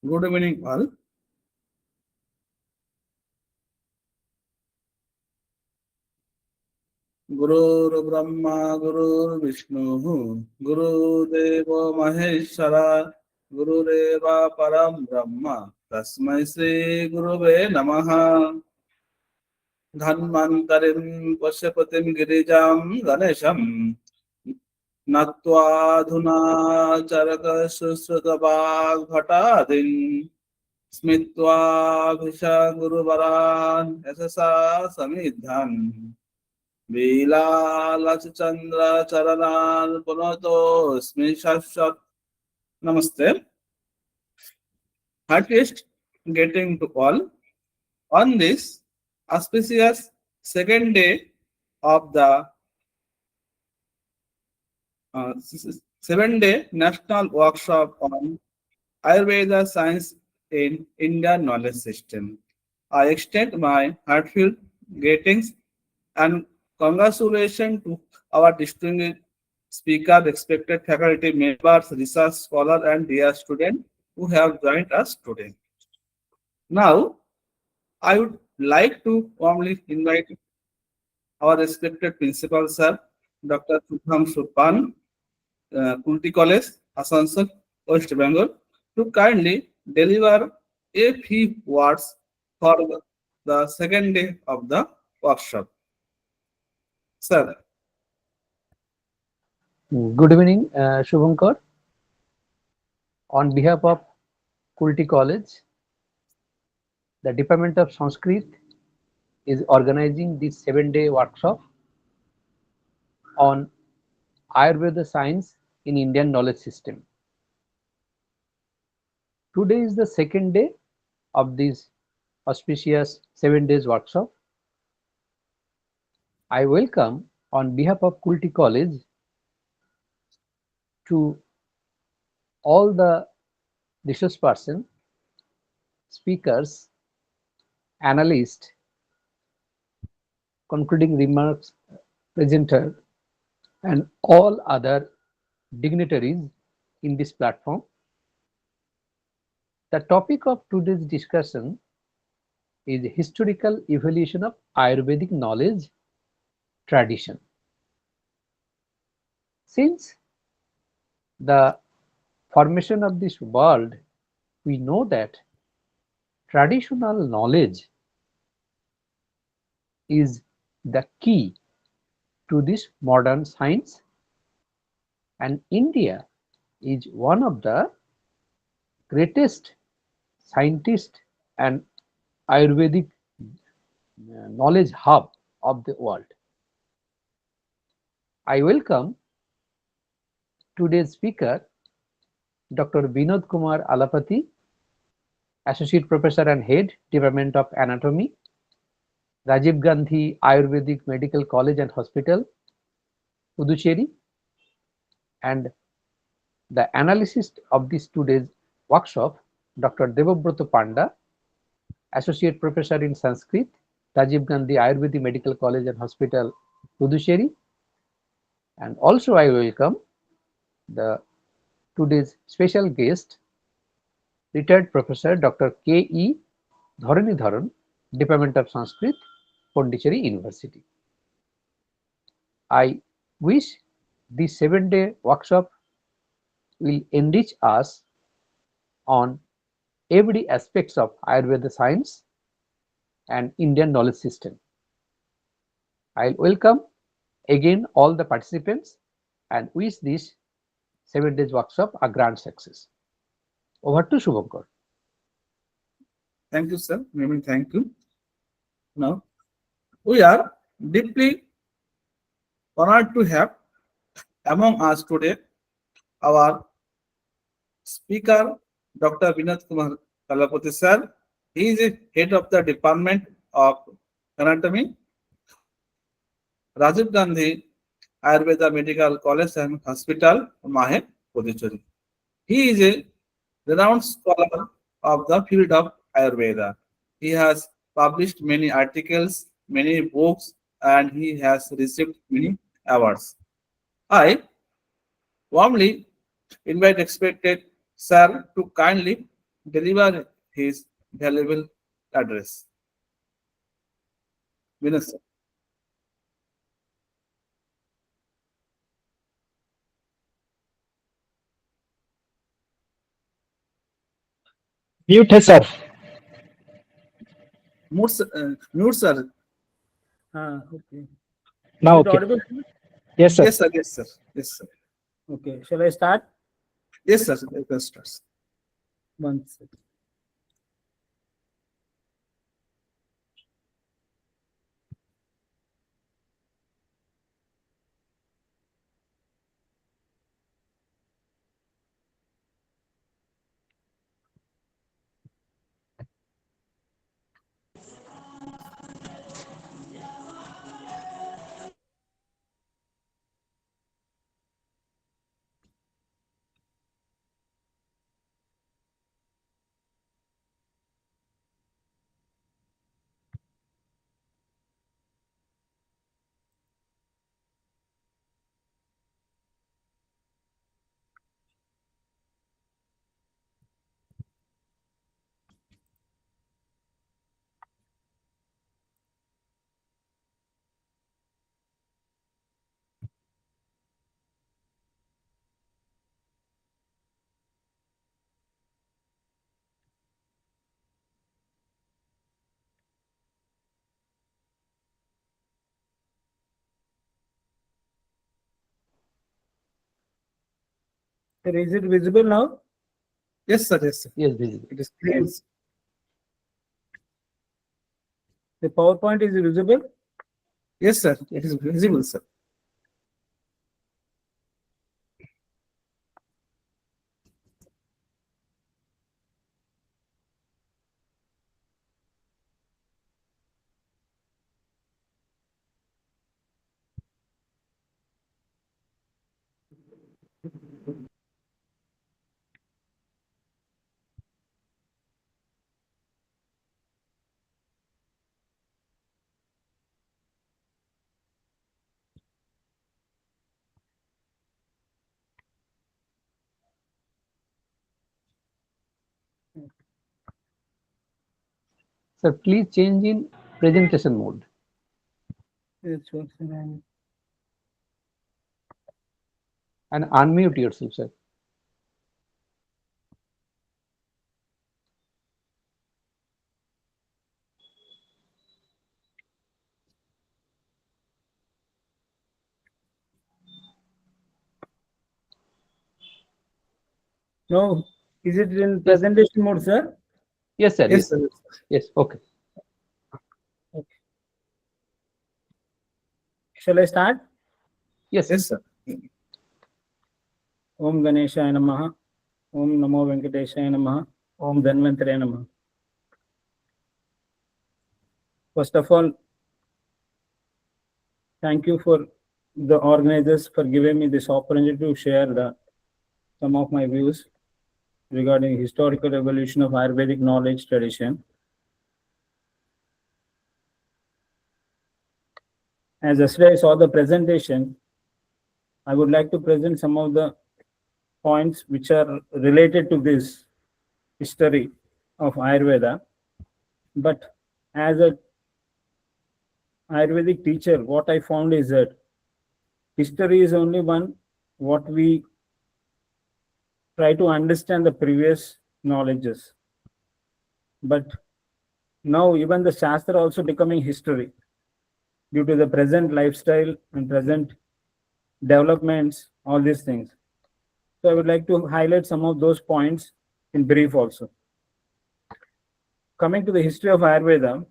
Good evening, all. Guru Brahma, Guru Vishnu, Guru Deva Maheshwara, Guru Deva Param Brahma, Tasmai Sri Guruve Namaha. Dhanmantarim Pasyapatim Girijam Ganesham Nattvadhuna Charaka Susrutabhag Bhatadin Smitva Bhisha Guruvaran Yasasa Samidhan Vilalachandra Charanan Punato Smi Shashat. Namaste. Heartiest getting to all on this auspicious second day of the 7-day national workshop on Ayurveda science in Indian knowledge system. I extend my heartfelt greetings and congratulations to our distinguished speaker, respected faculty members, research scholars, and dear students who have joined us today. Now, I would like to warmly invite our respected principal, sir, Dr. Sukham Surpan, Kulti College, Asansol, West Bengal, to kindly deliver a few words for the second day of the workshop. Sir, Good evening, Shubhankar. On behalf of Kulti College, the Department of Sanskrit is organizing this 7-day workshop on Ayurveda science in Indian knowledge system. Today is the second day of this auspicious 7 days workshop. I welcome on behalf of Kulti College to all the resource person, speakers, analysts, concluding remarks, presenter, and all other dignitaries in this platform. The topic of today's discussion is historical evolution of Ayurvedic knowledge tradition. Since the formation of this world, we know that traditional knowledge is the key to this modern science, and India is one of the greatest scientists and Ayurvedic knowledge hub of the world. I welcome today's speaker, Dr. Vinod Kumar Alapaty, Associate Professor and Head, Department of Anatomy, Rajiv Gandhi Ayurvedic Medical College and Hospital, Puducherry, and the analyst of this today's workshop, Dr. Debabrata Panda, Associate Professor in Sanskrit, Rajiv Gandhi Ayurvedic Medical College and Hospital, Puducherry, and also I welcome the today's special guest, retired Professor Dr. K.E. Dharanidharan, Department of Sanskrit, Pondicherry University. I wish this 7-day workshop will enrich us on every aspects of Ayurveda science and Indian knowledge system. I welcome again all the participants and wish this 7 days workshop a grand success. Over to Shubhankar. Thank you, sir. Many thank you. Now, we are deeply honored to have among us today our speaker, Dr. Vinod Kumar Kalapati, sir. He is the head of the Department of Anatomy, Rajiv Gandhi Ayurveda Medical College and Hospital, Mahe, Puducherry. He is a renowned scholar of the field of Ayurveda. He has published many articles, many books, and he has received many awards. I warmly invite expected sir to kindly deliver his valuable address. Vinod, sir. Mute है sir. Mute, sir. Okay. Now Is it okay. audible? Yes sir. Yes, sir. Yes, sir. Yes, sir. Okay. Shall I start? Yes, sir. Let us start. One second. Sir, is it visible now? Yes, sir. Yes, sir. Yes, visible. It is clear. The PowerPoint is visible? Yes, sir. It is visible, sir. Sir, please change in presentation mode It's working. and unmute yourself, sir. No, is it in Yes, presentation mode, sir? yes, sir. Yes, Yes, sir. yes. Okay. Okay. Shall I start? Yes. Yes, sir. Om Ganeshaya Namaha. Om Namo Venkateshaya Namaha. Om Dhanvantare Namaha. First of all, thank you for the organizers for giving me this opportunity to share some of my views regarding historical evolution of Ayurvedic knowledge tradition. As yesterday I saw the presentation, I would like to present some of the points which are related to this history of Ayurveda. But as a Ayurvedic teacher, what I found is that history is only one what we try to understand the previous knowledges. But now even the Shastra also becoming history due to the present lifestyle and present developments, all these things. So I would like to highlight some of those points in brief also. Coming to the history of Ayurveda,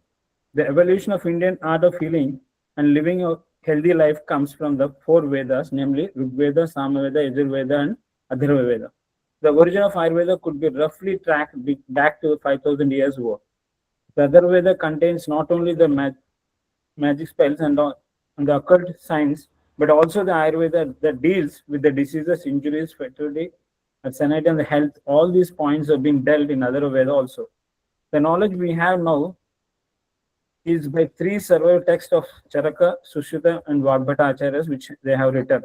the evolution of Indian art of healing and living a healthy life comes from the four Vedas, namely Rigveda, Samaveda, Yajurveda, and Atharvaveda. The origin of Ayurveda could be roughly tracked back to 5,000 years ago. The Atharvaveda contains not only the magic spells and the occult science, but also the Ayurveda that deals with the diseases, injuries, fertility, and sanity and the health. All these points have been dealt in Atharvaveda also. The knowledge we have now is by three survived texts of Charaka, Sushruta, and Vagbhata Acharyas, which they have written.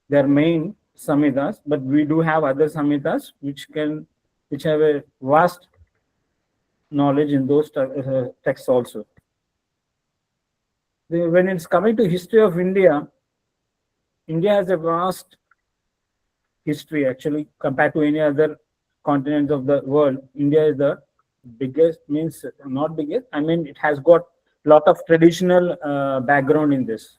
Their main samhitas, but we do have other samhitas which have a vast knowledge in those texts also. When it's coming to history of India, India has a vast history actually compared to any other continents of the world. India is the biggest, means not biggest, I mean it has got lot of traditional background in this.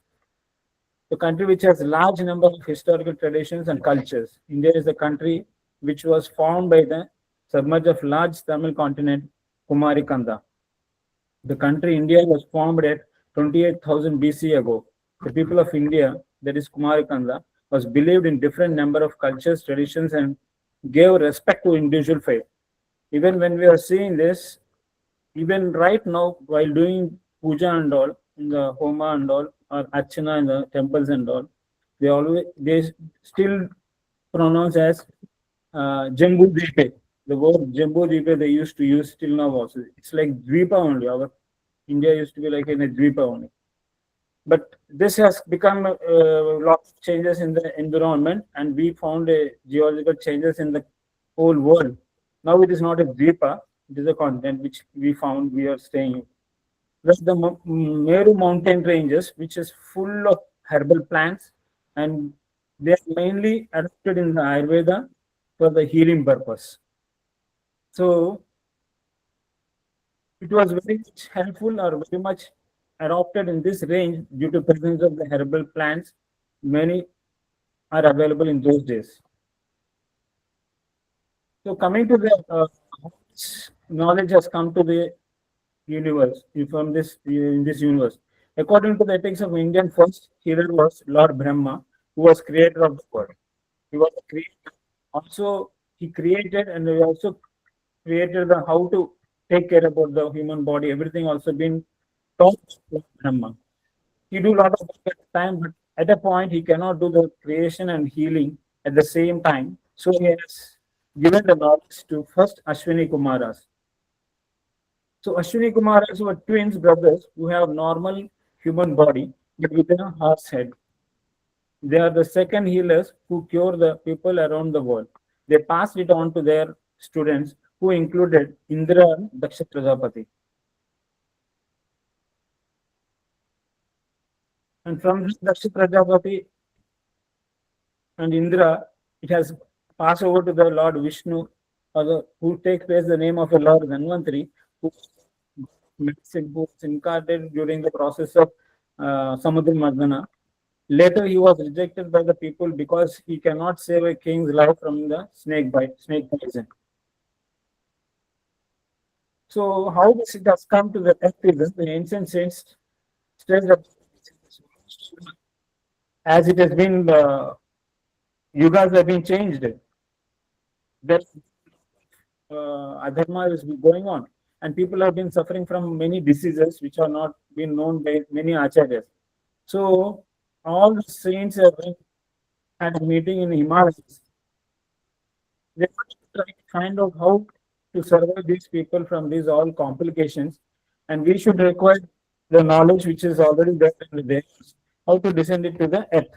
The country which has large number of historical traditions and cultures. India is a country which was formed by the submerge of large Tamil continent, Kumari Kanda. The country India was formed at 28,000 BC ago. The people of India, that is Kumarikanda, was believed in different number of cultures, traditions, and gave respect to individual faith. Even when we are seeing this, even right now, while doing puja and all, in the homa and all, or archana in the temples and all, they still pronounce as Jambu Dvipe. The word Jambu Dvipe they used to use till now also. It's like Dvipa only. Our India used to be like in a Dvipa only. But this has become a lot of changes in the environment, and we found a geological changes in the whole world. Now it is not a Dvipa, it is a continent which we found we are staying. Plus the Meru mountain ranges, which is full of herbal plants, and they are mainly adapted in the Ayurveda for the healing purpose. So it was very much helpful or very much adopted in this range due to presence of the herbal plants. Many are available in those days. So coming to the knowledge has come to the universe from this in this universe. According to the ethics of Indian first hero was Lord Brahma, who was creator of the world. He was a creator. Also, he created and he also created the how to take care about the human body. Everything also been taught by Brahma. He do a lot of work at the time, but At a point, he cannot do the creation and healing at the same time. So he has given the knowledge to first Ashwini Kumaras. So Ashwini Kumaras were twins brothers who have normal human body but with a horse head. They are the second healers who cure the people around the world. They passed it on to their students, who included Indra and Daksha Prajapati. And from this Daksha Prajapati and Indra, it has passed over to the Lord Vishnu, who takes place the name of the Lord Dhanvantari, who was incarnated during the process of Samudra Mardana. Later, he was rejected by the people because he cannot save a king's life from the snake poison. So, how this it has come to the earth is the ancient saints stress that as it has been, yugas have been changed. That adharma is going on, and people have been suffering from many diseases which are not been known by many acharyas. So, all the saints have had a meeting in Himalayas. They try to find out how to survive these people from these all complications, and we should require the knowledge which is already there in the day, how to descend it to the earth.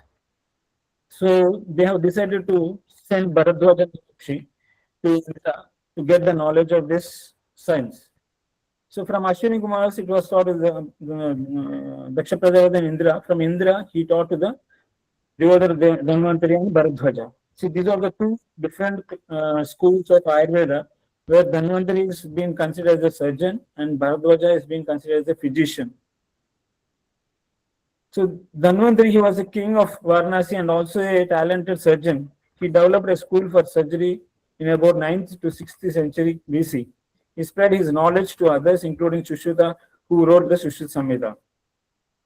So they have decided to send Bharadwaj and Bakshi to get the knowledge of this science. So from Ashwini Kumaras, it was taught to the Daksha Prajapati and Indra. From Indra, he taught to the Devadar Dhanvantari and Bharadwaja. See, these are the two different schools of Ayurveda, where Dhanvantari is being considered as a surgeon and Bharadwaja is being considered as a physician. So Dhanvantari, he was a king of Varanasi and also a talented surgeon. He developed a school for surgery in about 9th to 6th century BC. He spread his knowledge to others, including Sushruta, who wrote the Sushruta Samhita.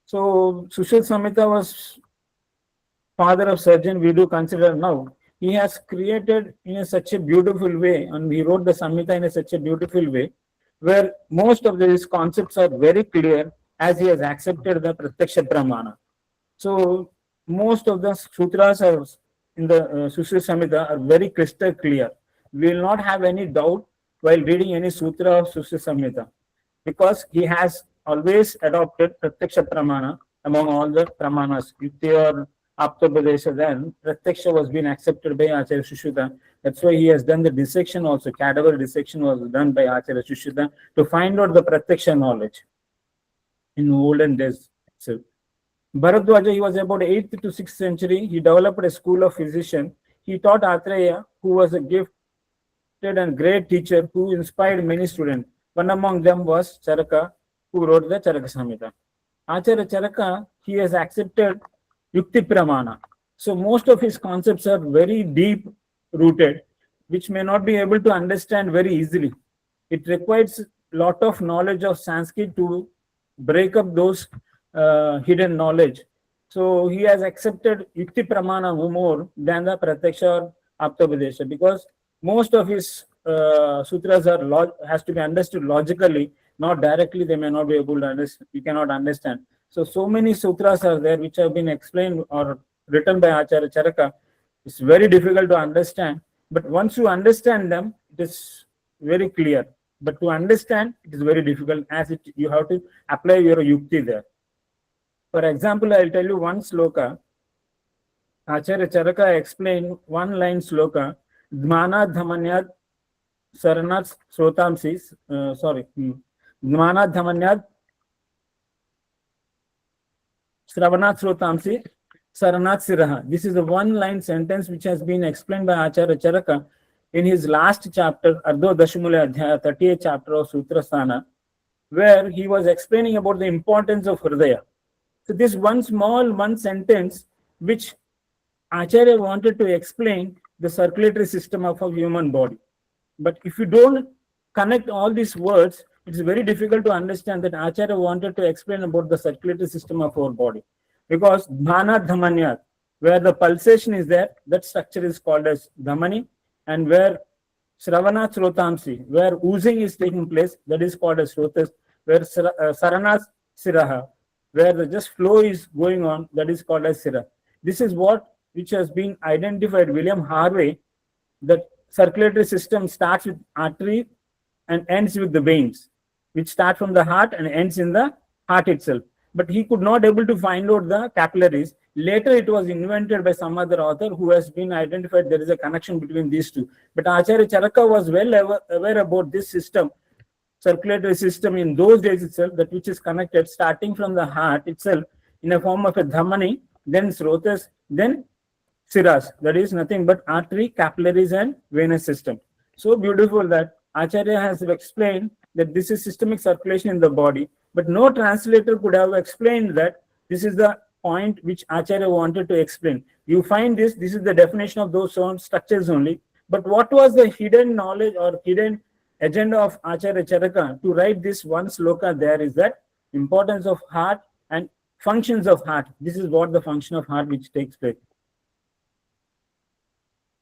So Sushruta Samhita was father of surgeon we do consider now. He has created in such a beautiful way, and he wrote the Samhita in such a beautiful way, where most of these concepts are very clear, as he has accepted the Pratyaksha Pramana. So most of the sutras are in the Sushruta Samhita are very crystal clear. We will not have any doubt while reading any sutra of Sushruta Samhita, because he has always adopted Pratyaksha Pramana among all the Pramanas. Yukti or Aptopadesha, then Pratyaksha was being accepted by Acharya Sushruta. That's why he has done the dissection also. Cadaver dissection was done by Acharya Sushruta to find out the Pratyaksha knowledge in olden days. So, Bharadwaja, he was about 8th to 6th century. He developed a school of physician. He taught Atreya, who was a gifted and great teacher who inspired many students. One among them was Charaka, who wrote the Charaka Samhita. Acharya Charaka, he has accepted Yukti Pramana. So most of his concepts are very deep rooted, which may not be able to understand very easily. It requires a lot of knowledge of Sanskrit to break up those hidden knowledge. So he has accepted Yukti Pramana more than the Pratyaksha or Aptopadesha, because most of his sutras are has to be understood logically, not directly. They may not be able to understand. You cannot understand. So many sutras are there which have been explained or written by Acharya Charaka. It's very difficult to understand, but once you understand them, it is very clear. But to understand, it is very difficult, as you have to apply your yukti there. For example, I'll tell you one sloka. Acharya Charaka explained one line sloka. Dmana Dhamanyad Saranat Srotamsi. Dmana Dhamanyad Sravanat Srotamsi Saranat Siraha. This is a one-line sentence which has been explained by Acharya Charaka in his last chapter, Ardho Dashmula Adhyaya, 38th chapter of Sutrasthana, where he was explaining about the importance of Hridaya. So this one sentence, which Acharya wanted to explain the circulatory system of a human body. But if you don't connect all these words, it's very difficult to understand that Acharya wanted to explain about the circulatory system of our body. Because Dhana Dhamanyat, where the pulsation is there, that structure is called as Dhamani, and where Sravana Srotamsi, where oozing is taking place, that is called as Srotas, where Sarana Siraha, where the just flow is going on, that is called as Sira. This is which has been identified, William Harvey, that circulatory system starts with artery and ends with the veins, which start from the heart and ends in the heart itself. But he could not able to find out the capillaries. Later, it was invented by some other author who has been identified there is a connection between these two. But Acharya Charaka was well aware about this system, circulatory system in those days itself, that which is connected starting from the heart itself in a form of a dhamani, then srotas, then siras. That is nothing but artery, capillaries, and venous system. So beautiful that Acharya has explained that this is systemic circulation in the body, but no translator could have explained that this is the point which Acharya wanted to explain. You find this is the definition of those structures only. But what was the hidden knowledge or hidden agenda of Acharya Charaka to write this one sloka there is that importance of heart and functions of heart. This is what the function of heart which takes place.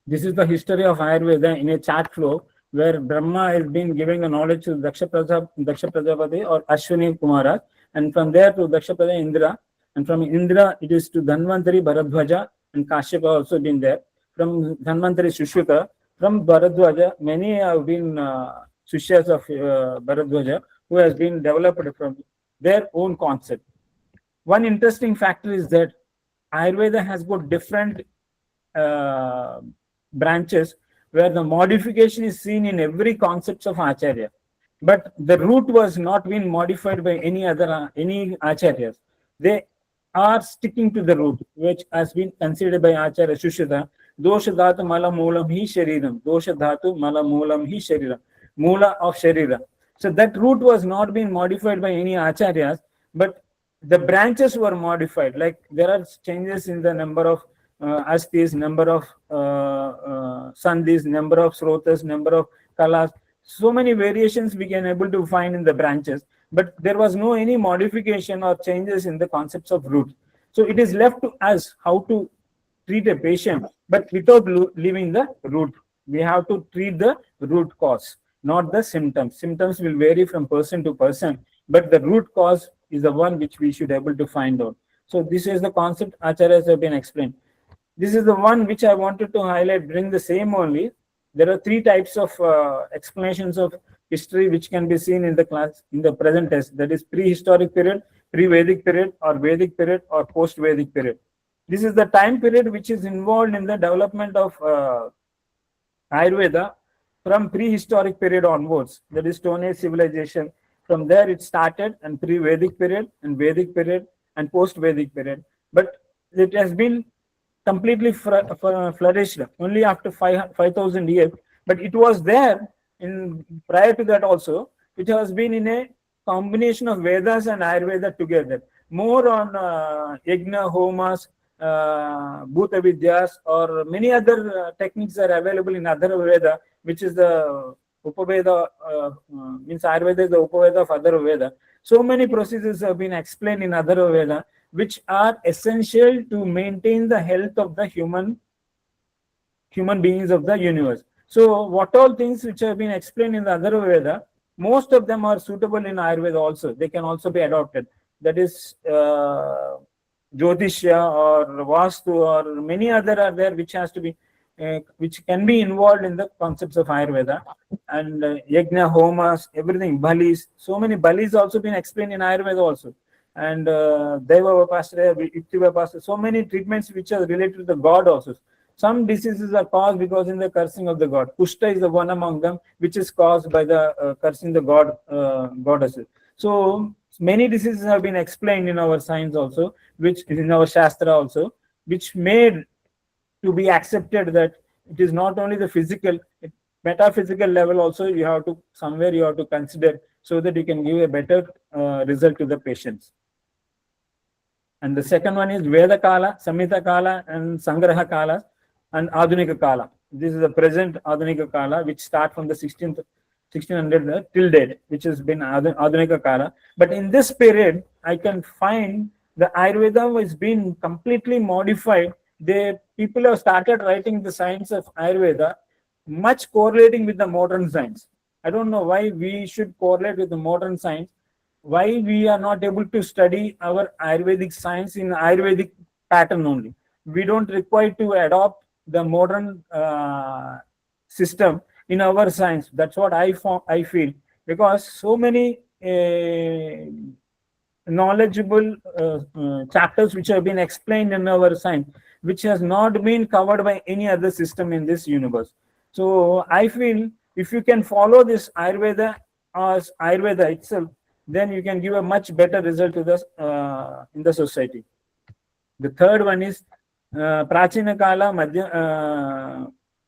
This is the history of Ayurveda in a chart flow where Brahma has been giving the knowledge to Daksha Prajapati or Ashwini Kumara, and from there to Daksha Prajapati Indra, and from Indra it is to Dhanvantari Bharadwaja, and Kashyapa also been there. From Dhanvantari Shushruta, from Bharadwaja, many have been Shishyas of Bharadwaja who has been developed from their own concept. One interesting factor is that Ayurveda has got different branches where the modification is seen in every concept of Acharya. But the root was not being modified by any Acharyas. They are sticking to the root, which has been considered by Acharya Shushruta. Dosha dhatu mala moolam hi shariram. Dosha dhatu mala moolam hi shariram. Moola of sharira. So that root was not being modified by any Acharyas, but the branches were modified. Like there are changes in the number of astis, number of sandhis, number of srotas, number of kalas. So many variations we can able to find in the branches, but there was no any modification or changes in the concepts of root. So it is left to us how to treat a patient, but without leaving the root. We have to treat the root cause, not the symptoms. Symptoms will vary from person to person, but the root cause is the one which we should able to find out. So this is the concept Acharyas have been explained. This is the one which I wanted to highlight, bring the same only. There are three types of explanations of history which can be seen in the class in the present test. That is prehistoric period, pre-Vedic period, or Vedic period, or post-Vedic period. This is the time period which is involved in the development of Ayurveda from prehistoric period onwards. That is Stone Age civilization. From there it started, and pre-Vedic period, and Vedic period, and post-Vedic period. But it has been completely flourished only after 5,000 years. But it was there in prior to that also. It has been in a combination of Vedas and Ayurveda together. More on Yajna, Homas, Bhuta Vidyas, or many other techniques are available in Atharvaveda, which is the Upaveda, means Ayurveda is the Upaveda of Atharvaveda. So many procedures have been explained in Atharvaveda, which are essential to maintain the health of the human beings of the universe. So what all things which have been explained in the Atharvaveda, most of them are suitable in Ayurveda also. They can also be adopted. That is Jyotishya or Vastu or many other are there which has to be which can be involved in the concepts of Ayurveda, and Yajna, Homas, everything, Balis. So many Balis also been explained in Ayurveda also. And Deva Vapasraya, Yukti Vapasraya, so many treatments which are related to the god also. Some diseases are caused because in the cursing of the god. Kushta is the one among them which is caused by the cursing the god goddesses. So many diseases have been explained in our science also, which is in our Shastra also, which made to be accepted that it is not only the physical, metaphysical level also you have to somewhere you have to consider so that you can give a better result to the patients. And the second one is Veda Kala, Samhita Kala, and Sangraha Kala, and Adhunika Kala. This is the present Adhunika Kala, which start from the 1600 till date, which has been Adhunika Kala. But in this period, I can find the Ayurveda has been completely modified. People have started writing the science of Ayurveda, much correlating with the modern science. I don't know why we should correlate with the modern science. why we are not able to study our Ayurvedic science in Ayurvedic pattern only. We don't require to adopt the modern system in our science. That's what I feel, because so many knowledgeable chapters which have been explained in our science, which has not been covered by any other system in this universe. So I feel if you can follow this Ayurveda as Ayurveda itself, then you can give a much better result to the in the society. The third one is Prachina Kala,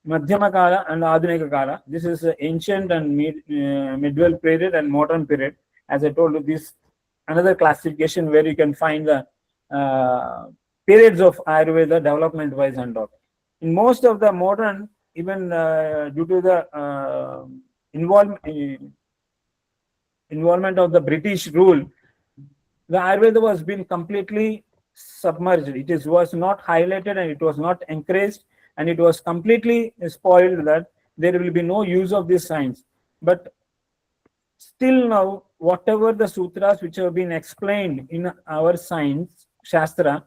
Madhyama Kala, and Adhunika Kala. This is ancient and medieval period and modern period. As I told you, this another classification where you can find the periods of Ayurveda development wise and all. In most of the modern, even due to the involvement of the British rule, the Ayurveda was been completely submerged. It was not highlighted and it was not encouraged, and it was completely spoiled that there will be no use of this science. But still now, whatever the sutras which have been explained in our science, Shastra,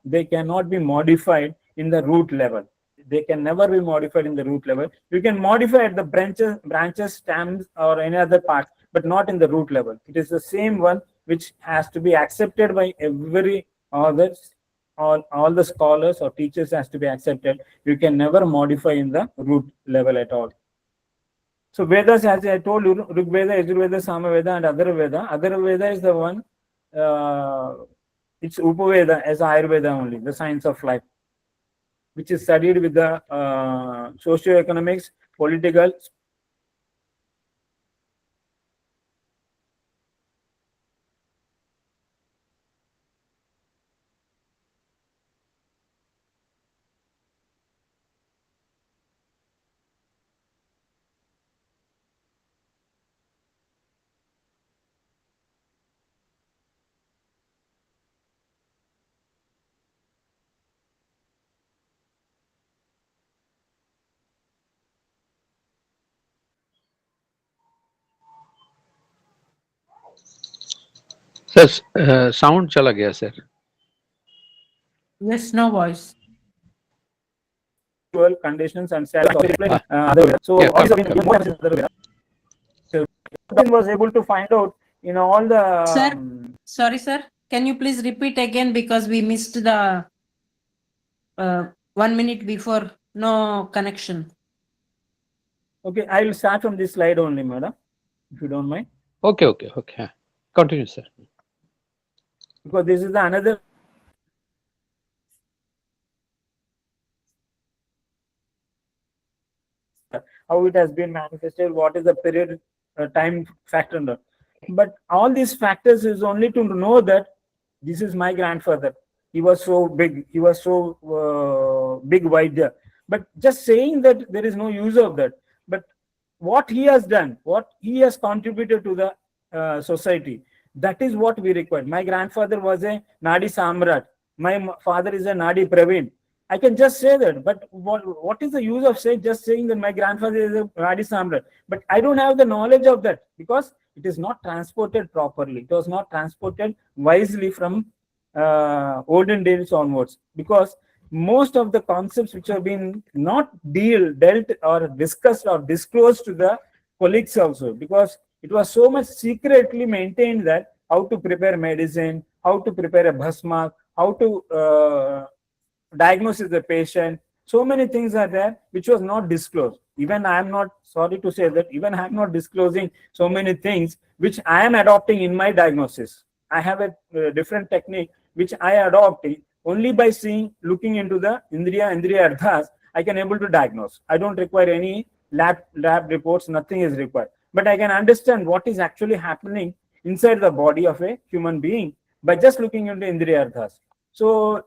they cannot be modified in the root level. They can never be modified in the root level. You can modify at the branches, stems, or any other part, but not in the root level. It is the same one which has to be accepted by every others, all the scholars or teachers has to be accepted. You can never modify in the root level at all. So Vedas, as I told you, Rig Veda, Yajurveda, Samaveda, and Other Veda. Other Veda is the one, it's Upaveda as Ayurveda only, the science of life, which is studied with the socio-economics, political. Sir sound चला गया sir. Yes, no voice. Conditions and other way. So Yeah, all come, these have been come. more emphasis other way. So was able to find out in all the Sir, sorry, sir. Can you please repeat again, because we missed the 1 minute before, no connection. Okay, I will start from this slide only, madam, if you don't mind. Okay. Continue, sir. Because this is the another how it has been manifested, what is the period, time factor. But all these factors is only to know that this is my grandfather. He was so big. He was so big Vaidya. But just saying that there is no use of that. But what he has done, what he has contributed to the society, that is what we require. My grandfather was a Nadi Samrat. My father is a Nadi Praveen. I can just say that, but what is the use of just saying that my grandfather is a Nadi Samrat? But I don't have the knowledge of that because it is not transported properly. It was not transported wisely from olden days onwards, because most of the concepts which have been not dealt or discussed or disclosed to the colleagues also, because it was so much secretly maintained that how to prepare medicine, how to prepare a bhasma, how to diagnose the patient. So many things are there which was not disclosed. Even I am not, sorry to say that, even I am not disclosing so many things which I am adopting in my diagnosis. I have a different technique which I adopt only by looking into the Indriya Ardhas, I can able to diagnose. I don't require any lab reports, nothing is required. But I can understand what is actually happening inside the body of a human being by just looking into Indriya Ardhas. So,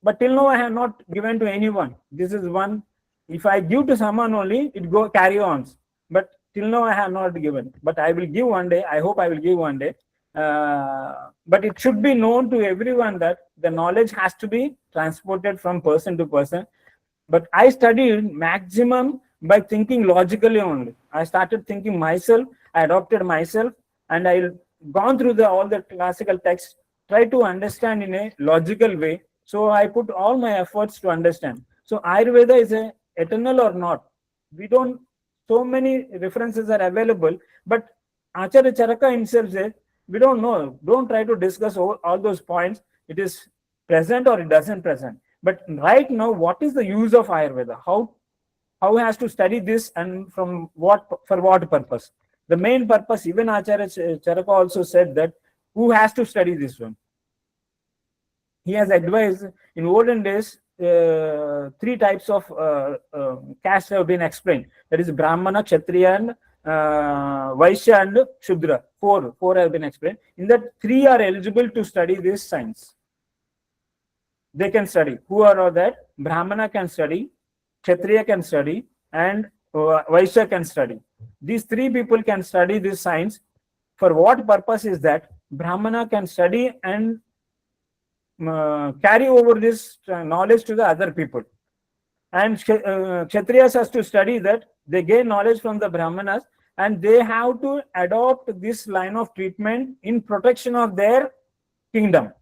but till now I have not given to anyone. This is one. If I give to someone only, it go carry on. But till now I have not given. But I will give one day. I hope I will give one day. But it should be known to everyone that the knowledge has to be transported from person to person. But I studied maximum by thinking logically only. I started thinking myself. I adopted myself. and I'll gone through all the classical texts, try to understand in a logical way. So I put all my efforts to understand. So Ayurveda is a eternal or not? We don't. So many references are available, but Acharya Charaka himself says we don't know. Don't try to discuss all those points. It is present or it doesn't present. But right now, what is the use of Ayurveda? How has to study this, and from what, for what purpose? The main purpose, even Acharya Charaka also said that who has to study this one? He has advised in olden days, three types of castes have been explained. That is Brahmana, Kshatriya, and Vaishya and Shudra. Four have been explained. In that, three are eligible to study this science. They can study. Who are all that? Brahmana can study, Kshatriya can study, and Vaishya can study. These three people can study this science. For what purpose is that? Brahmana can study and carry over this knowledge to the other people. And Kshatriyas has to study that. They gain knowledge from the Brahmanas, and they have to adopt this line of treatment in protection of their kingdom,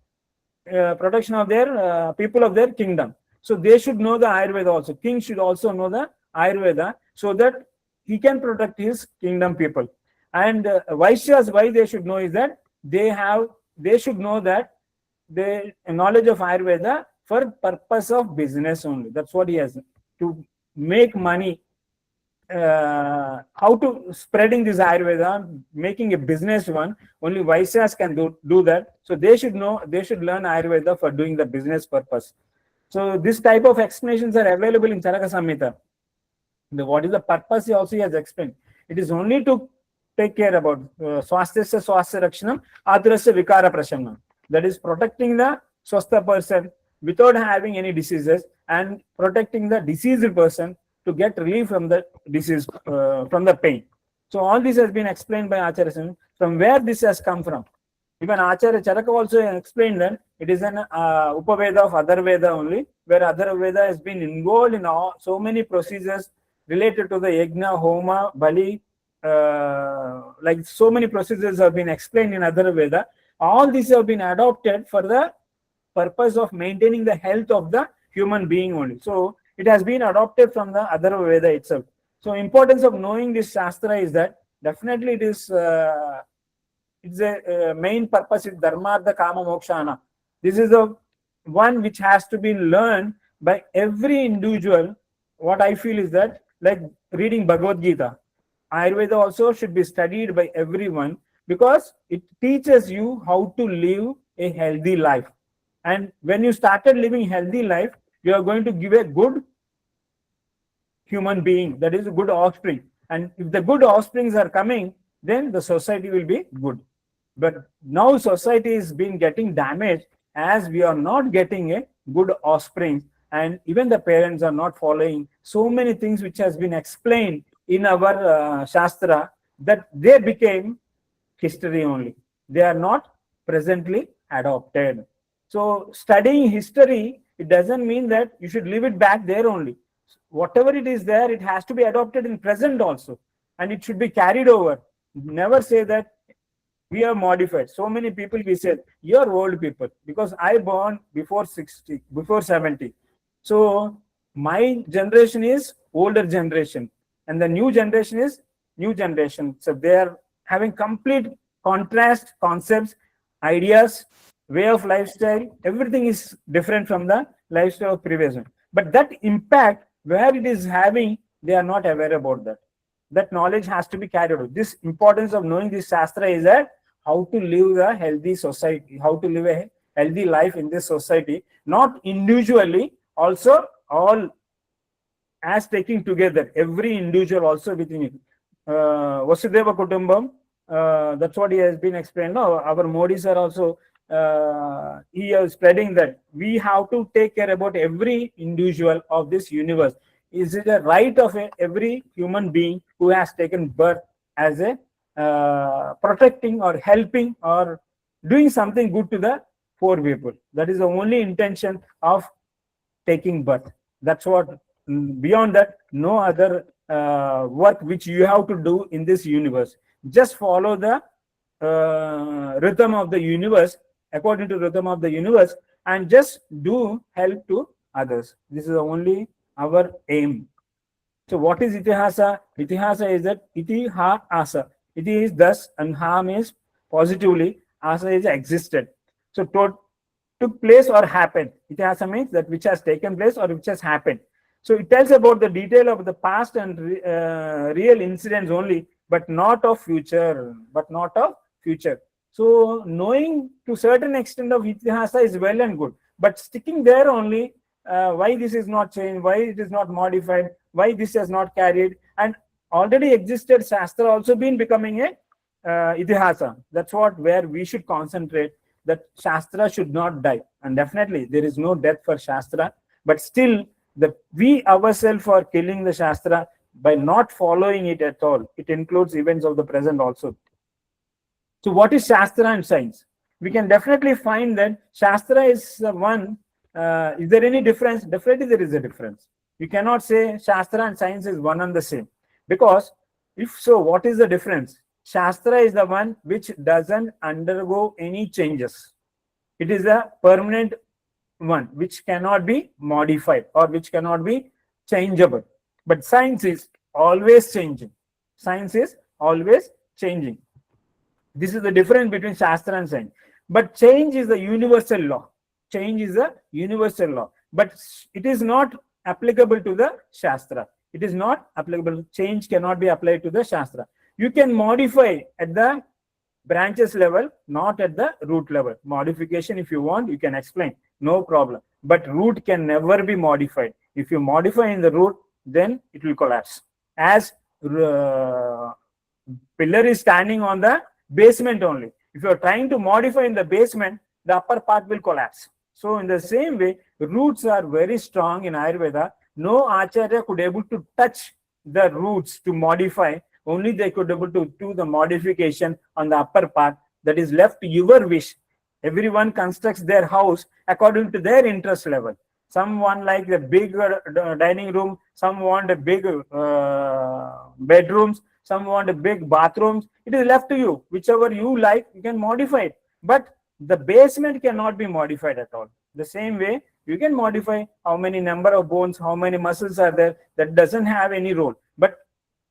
protection of their people of their kingdom. So they should know the Ayurveda also. King should also know the Ayurveda so that he can protect his kingdom people. And Vaishyas, why they should know is that they should know that the knowledge of Ayurveda for purpose of business only. That's what he has to make money. How to spreading this Ayurveda, making a business one, only Vaishyas can do that. So they should know, they should learn Ayurveda for doing the business purpose. So this type of explanations are available in Charaka Samhita. What is the purpose he also has explained. It is only to take care about swasthasya swasthya rakshanam, aturasya vikara prashanam. That is protecting the swastha person without having any diseases, and protecting the diseased person to get relief from the disease, from the pain. So all this has been explained by Acharya Swami. From where this has come from. Even Acharya Charaka also explained that it is an Upaveda of Atharveda only, where Atharveda has been involved in so many procedures related to the Yajna, Homa, Bali, like so many procedures have been explained in Atharveda. All these have been adopted for the purpose of maintaining the health of the human being only. So it has been adopted from the Atharveda itself. So importance of knowing this Shastra is that definitely it is it's a main purpose is Dharmartha Kama Mokshana. This is the one which has to be learned by every individual. What I feel is that, like reading Bhagavad Gita, Ayurveda also should be studied by everyone, because it teaches you how to live a healthy life. And when you started living healthy life, you are going to give a good human being, that is a good offspring. And if the good offsprings are coming, then the society will be good. But now society is being getting damaged as we are not getting a good offspring, and even the parents are not following so many things which has been explained in our Shastra, that they became history only. They are not presently adopted. So studying history, it doesn't mean that you should leave it back there only. Whatever it is there, it has to be adopted in present also, and it should be carried over. Never say that we are modified. So many people we said, you're old people, because I born before 60, before 70. So my generation is older generation, and the new generation is new generation. So they are having complete contrast concepts, ideas, way of lifestyle. Everything is different from the lifestyle of previous one. But that impact, where it is having, they are not aware about that. That knowledge has to be carried out. This importance of knowing this Shastra is that how to live a healthy society, how to live a healthy life in this society, not individually, also all as taking together, every individual also within it. Vasudeva Kutumbam, that's what he has been explained. Now, our Modis are also, he is spreading that we have to take care about every individual of this universe. Is it a right of every human being who has taken birth as a protecting or helping or doing something good to the poor people? That is the only intention of taking birth. That's what, beyond that, no other work which you have to do in this universe. Just follow the rhythm of the universe, according to rhythm of the universe, and just do help to others. This is only our aim. So what is itihasa? Itihasa is that iti ha asa. Iti is thus and ha means positively, asa is existed. So took place or happened. Itihasa means that which has taken place or which has happened. So it tells about the detail of the past and real incidents only, but not of future. But not of future. So knowing to certain extent of itihasa is well and good, but sticking there only, why this is not changed, why it is not modified, why this has not carried, and already existed Shastra also been becoming a itihasa. That's what where we should concentrate. That Shastra should not die, and definitely there is no death for Shastra, but still we ourselves are killing the Shastra by not following it at all. It includes events of the present also. So what is Shastra and science? We can definitely find that Shastra is one. Is there any difference? Definitely there is a difference. You cannot say Shastra and science is one and the same. Because if so, what is the difference? Shastra is the one which doesn't undergo any changes. It is a permanent one which cannot be modified or which cannot be changeable. But science is always changing. Science is always changing. This is the difference between Shastra and science. But change is the universal law. Change is a universal law. But it is not applicable to the Shastra. It is not applicable. Change cannot be applied to the Shastra. You can modify at the branches level, not at the root level. Modification, if you want, you can explain. No problem. But root can never be modified. If you modify in the root, then it will collapse. As pillar is standing on the basement only. If you are trying to modify in the basement, the upper part will collapse. So in the same way, roots are very strong in Ayurveda. No Acharya could able to touch the roots to modify. Only they could able to do the modification on the upper part. That is left to your wish. Everyone constructs their house according to their interest level. Some want like the big dining room. Some want a big bedrooms. Some want a big bathrooms. It is left to you. Whichever you like, you can modify it. But the basement cannot be modified at all. The same way, you can modify how many number of bones, how many muscles are there. That doesn't have any role. But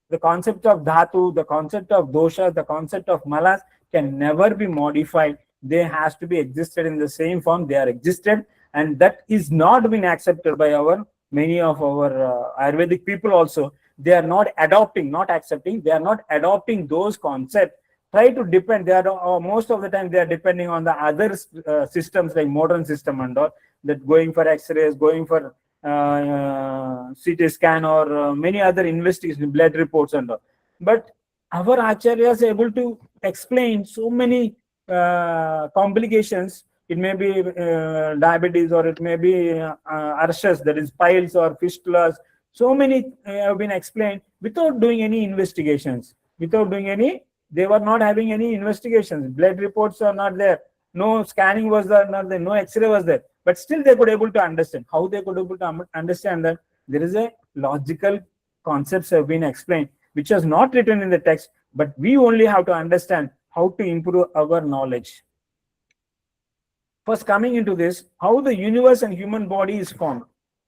the concept of dhatu, the concept of dosha, the concept of malas can never be modified. They has to be existed in the same form. They are existed, and that is not been accepted by many of our Ayurvedic people also. They are not adopting, not accepting. They are not adopting those concepts. Try to depend. They are most of the time they are depending on the other systems like modern system and all, that going for X-rays, going for CT scan or many other investigations, blood reports and all. But our acharyas are able to explain so many complications. It may be diabetes, or it may be arshas, that is piles or fistulas. So many have been explained without doing any investigations. Without doing any, they were not having any investigations. Blood reports are not there. No scanning was there, not there. No X-ray was there. But still they could able to understand. How they could able to understand that there is a logical concepts have been explained, which was not written in the text, but we only have to understand how to improve our knowledge. First, coming into this, how the universe and human body is formed.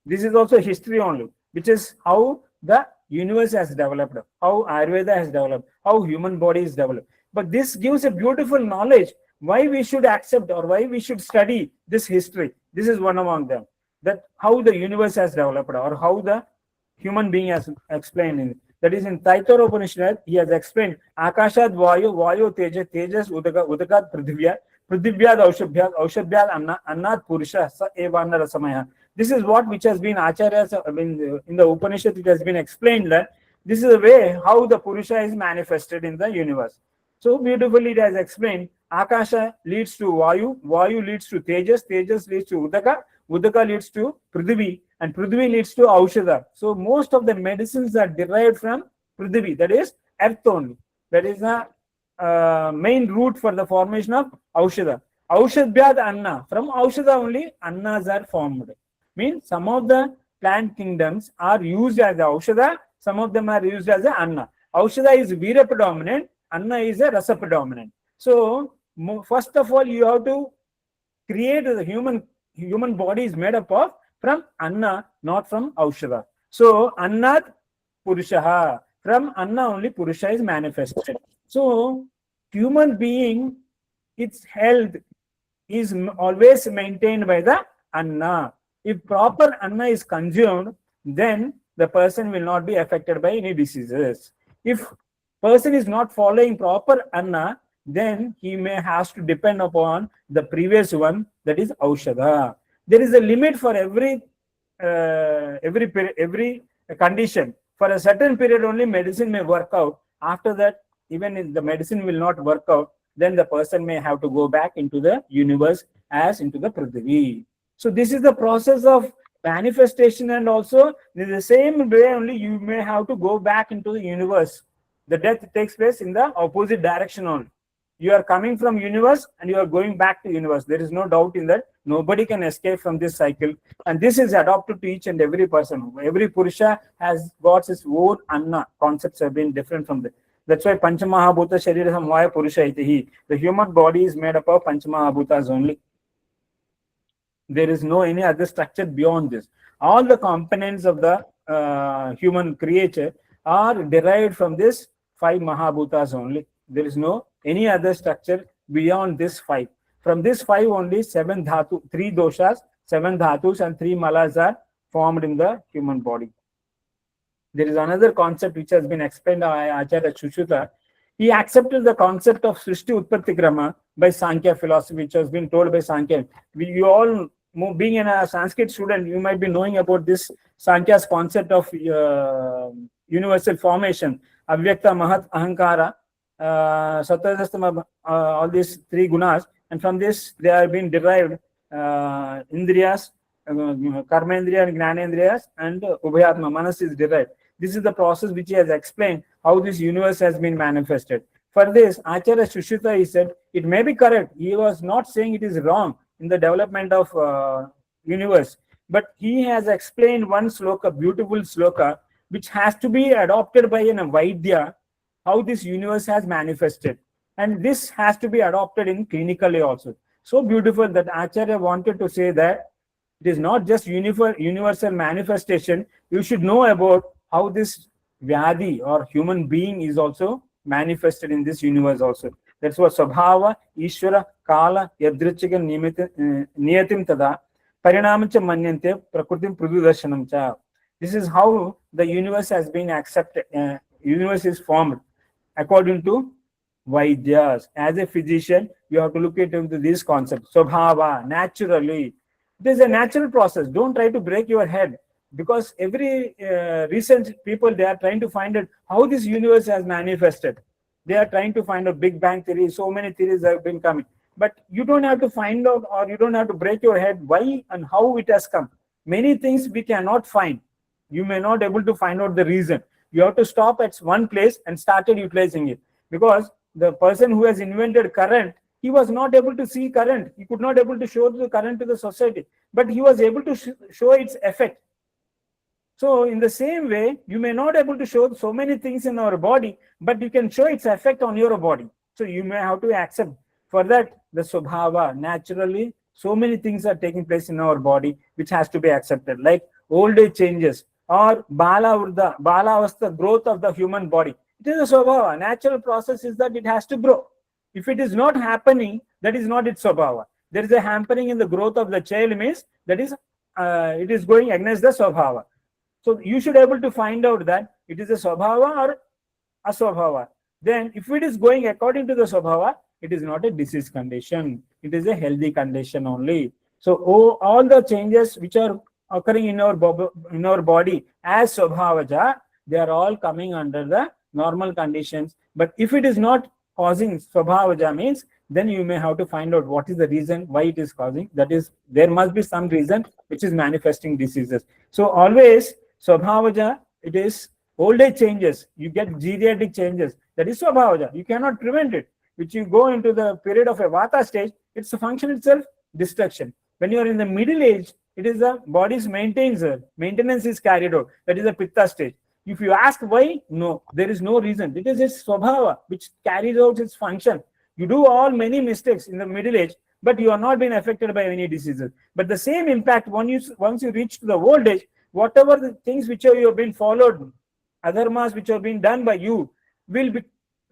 This is also history only, which is how the universe has developed, how Ayurveda has developed, how human body is developed. But this gives a beautiful knowledge why we should accept or why we should study this history. This is one among them. That how the universe has developed or how the human being has explained in it. That is in Taittiriya Upanishad, he has explained Akashad Vayu, Vayu Teja, Tejas Udakat Prithivya, Prithivya Aushabhyad, Aushabhyad Annat Purusha, Sa Evanna Rasamaya. This is what which has been Acharyas, I mean, in the Upanishad, it has been explained that this is the way how the Purusha is manifested in the universe. So beautifully it has explained, Akasha leads to Vayu, Vayu leads to Tejas, Tejas leads to Udaka, Udaka leads to Prithvi, and Prithvi leads to Aushadha. So most of the medicines are derived from Prithvi, that is earth only. That is the main root for the formation of Aushadha. Aushadhyad Anna, from Aushadha only Annas are formed. Means some of the plant kingdoms are used as the Aushadha, some of them are used as a Anna. Aushadha is Vira predominant, Anna is a Rasa predominant. So first of all, you have to create the human body is made up of from anna, not from aushadha. So annat purushaha. From anna only purusha is manifested. So human being, its health is always maintained by the anna. If proper anna is consumed, then the person will not be affected by any diseases. If person is not following proper anna, then he may has to depend upon the previous one, that is aushadha. There is a limit for every condition. For a certain period only medicine may work out. After that, even if the medicine will not work out, then the person may have to go back into the universe as into the Prithvi. So this is the process of manifestation, and also in the same way only you may have to go back into the universe. The death takes place in the opposite direction only. You are coming from universe and you are going back to universe. There is no doubt in that. Nobody can escape from this cycle. And this is adopted to each and every person. Every Purusha has got his own anna. Concepts have been different from that. That's why Panchamahabhuta Sharira Samvaya Purusha itihi. The human body is made up of Panchamahabhutas only. There is no any other structure beyond this. All the components of the human creature are derived from this 5 Mahabhutas only. There is no any other structure beyond this 5. From this 5 only 7 dhatu, 3 doshas, 7 dhatus and 3 malas are formed in the human body. There is another concept which has been explained by Acharya Shushruta. He accepted the concept of Srishti Utpatti Krama by Sankhya philosophy, which has been told by Sankhya. You all, being a Sanskrit student, you might be knowing about this Sankhya's concept of universal formation, Avyakta, Mahat, Ahankara, Sattva, all these 3 gunas, and from this they are being derived Indriyas, Karmendriya and Gnanendriyas, and Ubhayatma, Manas is derived. This is the process which he has explained how this universe has been manifested. For this, Acharya Shushruta, he said, it may be correct. He was not saying it is wrong in the development of universe, but he has explained one sloka, beautiful sloka, which has to be adopted by a Vaidya, how this universe has manifested. And this has to be adopted in clinically also. So beautiful that Acharya wanted to say that it is not just universal manifestation. You should know about how this Vyadi or human being is also manifested in this universe also. That's what Swabhava, Ishvara, Kala, Yadrichika, Niyatim Tada, Parinamacha Manyante, Prakrutim Prududarshanam Cha. This is how the universe has been accepted, universe is formed according to Vaidyas. As a physician, you have to look into this concept. Swabhava, naturally. It is a natural process. Don't try to break your head, because every recent people, they are trying to find out how this universe has manifested. They are trying to find out Big Bang theory. So many theories have been coming. But you don't have to find out, or you don't have to break your head why and how it has come. Many things we cannot find. You may not be able to find out the reason. You have to stop at one place and started utilizing it. Because the person who has invented current, he was not able to see current. He could not able to show the current to the society, but he was able to show its effect. So in the same way, you may not able to show so many things in our body, but you can show its effect on your body. So you may have to accept. For that, the Subhava, naturally, so many things are taking place in our body, which has to be accepted, like old age changes or Bala Avastha, growth of the human body. It is a Swabhava. Natural process is that it has to grow. If it is not happening, that is not its Swabhava. There is a hampering in the growth of the child, means that is it is going against the Swabhava. So you should be able to find out that it is a Swabhava or a Swabhava. Then if it is going according to the Swabhava, it is not a disease condition. It is a healthy condition only. So all the changes which are occurring in our body as Swabhavaja, they are all coming under the normal conditions. But if it is not causing Swabhavaja, means then you may have to find out what is the reason why it is causing. That is, there must be some reason which is manifesting diseases. So always Swabhavaja, it is old age changes. You get geriatric changes. That is Swabhavaja. You cannot prevent it. Which you go into the period of a Vata stage, it's a function itself, destruction. When you are in the middle age, it is the body's maintenance is carried out. That is the Pitta stage. If you ask why, no, there is no reason. It is its Swabhava which carries out its function. You do all many mistakes in the middle age, but you are not being affected by any diseases. But the same impact once you reach to the old age, whatever the things which you have been followed, adharmas which have been done by you, will be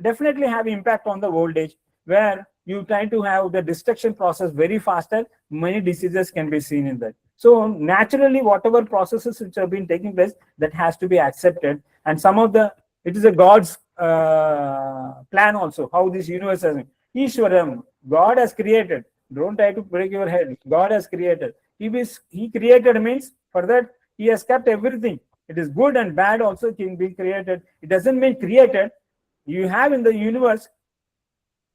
definitely have impact on the old age, where you try to have the destruction process very faster. Many diseases can be seen in that. So naturally, whatever processes which have been taking place, that has to be accepted. And some of the, it is a God's plan also, how this universe has been. Ishwaram, God has created. Don't try to break your head. God has created. He created means, for that he has kept everything. It is good and bad also can be created. It doesn't mean created. You have in the universe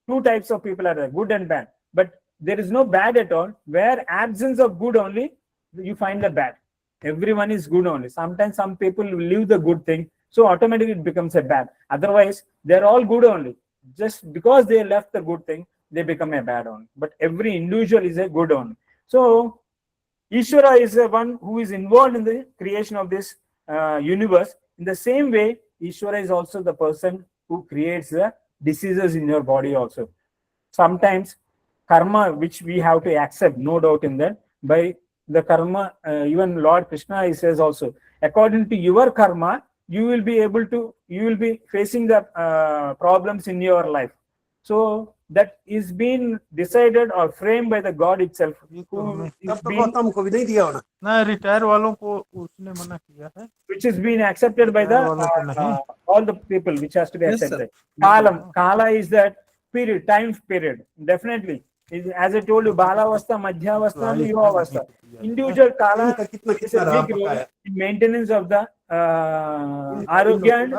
two types of people are there, good and bad. But there is no bad at all. Where absence of good only, you find the bad. Everyone is good only. Sometimes some people will leave the good thing, so automatically it becomes a bad. Otherwise, they're all good only. Just because they left the good thing, they become a bad only. But every individual is a good only. So Ishvara is the one who is involved in the creation of this universe. In the same way, Ishvara is also the person who creates the diseases in your body also. Sometimes karma, which we have to accept, no doubt in that. By the karma, even Lord Krishna, he says also, according to your karma, you will be facing the problems in your life. So that is being decided or framed by the God itself. Retire वालों को उसने मना किया है, which is being accepted by the all the people, which has to be Yes, accepted. sir. Kala is that period, time period. Definitely, as I told you, Balavastha, Madhyavastha, and Yuvavastha. Individual Kala is a big role in maintenance of the arrogant,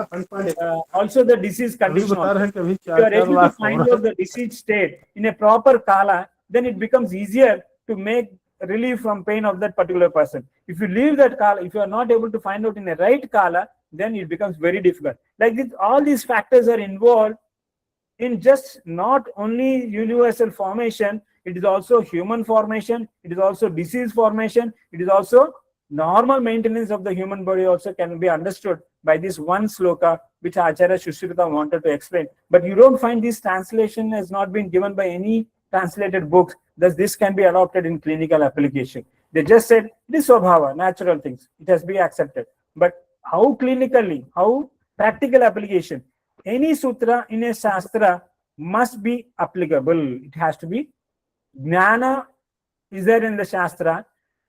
also the disease condition. If you are able to find out the disease state in a proper Kala, then it becomes easier to make relief from pain of that particular person. If you leave that Kala, if you are not able to find out in a right Kala, then it becomes very difficult. Like this, all these factors are involved in just not only universal formation, it is also human formation, it is also disease formation, it is also normal maintenance of the human body also can be understood by this one sloka which Acharya Shushruta wanted to explain. But you don't find this translation has not been given by any translated books. Thus this can be adopted in clinical application. They just said this Swabhava, natural things, it has been accepted. But how clinically, how practical application? Any sutra in a shastra must be applicable. It has to be Jnana is there in the shastra.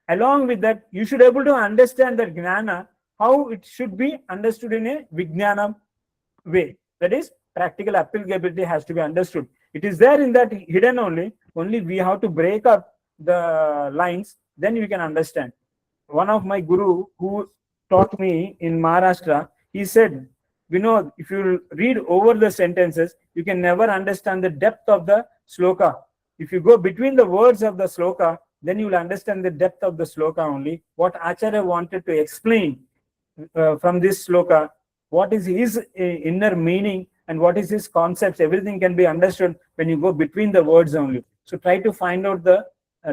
Along with that, you should be able to understand that Jnana, how it should be understood in a Vijnana way. That is, practical applicability has to be understood. It is there in that hidden only. Only we have to break up the lines, then we can understand. One of my guru who taught me in Maharashtra, he said, Vinod, if you read over the sentences, you can never understand the depth of the sloka. If you go between the words of the sloka, then you will understand the depth of the sloka only. What Acharya wanted to explain from this sloka, what is his inner meaning and what is his concepts, everything can be understood when you go between the words only. So try to find out the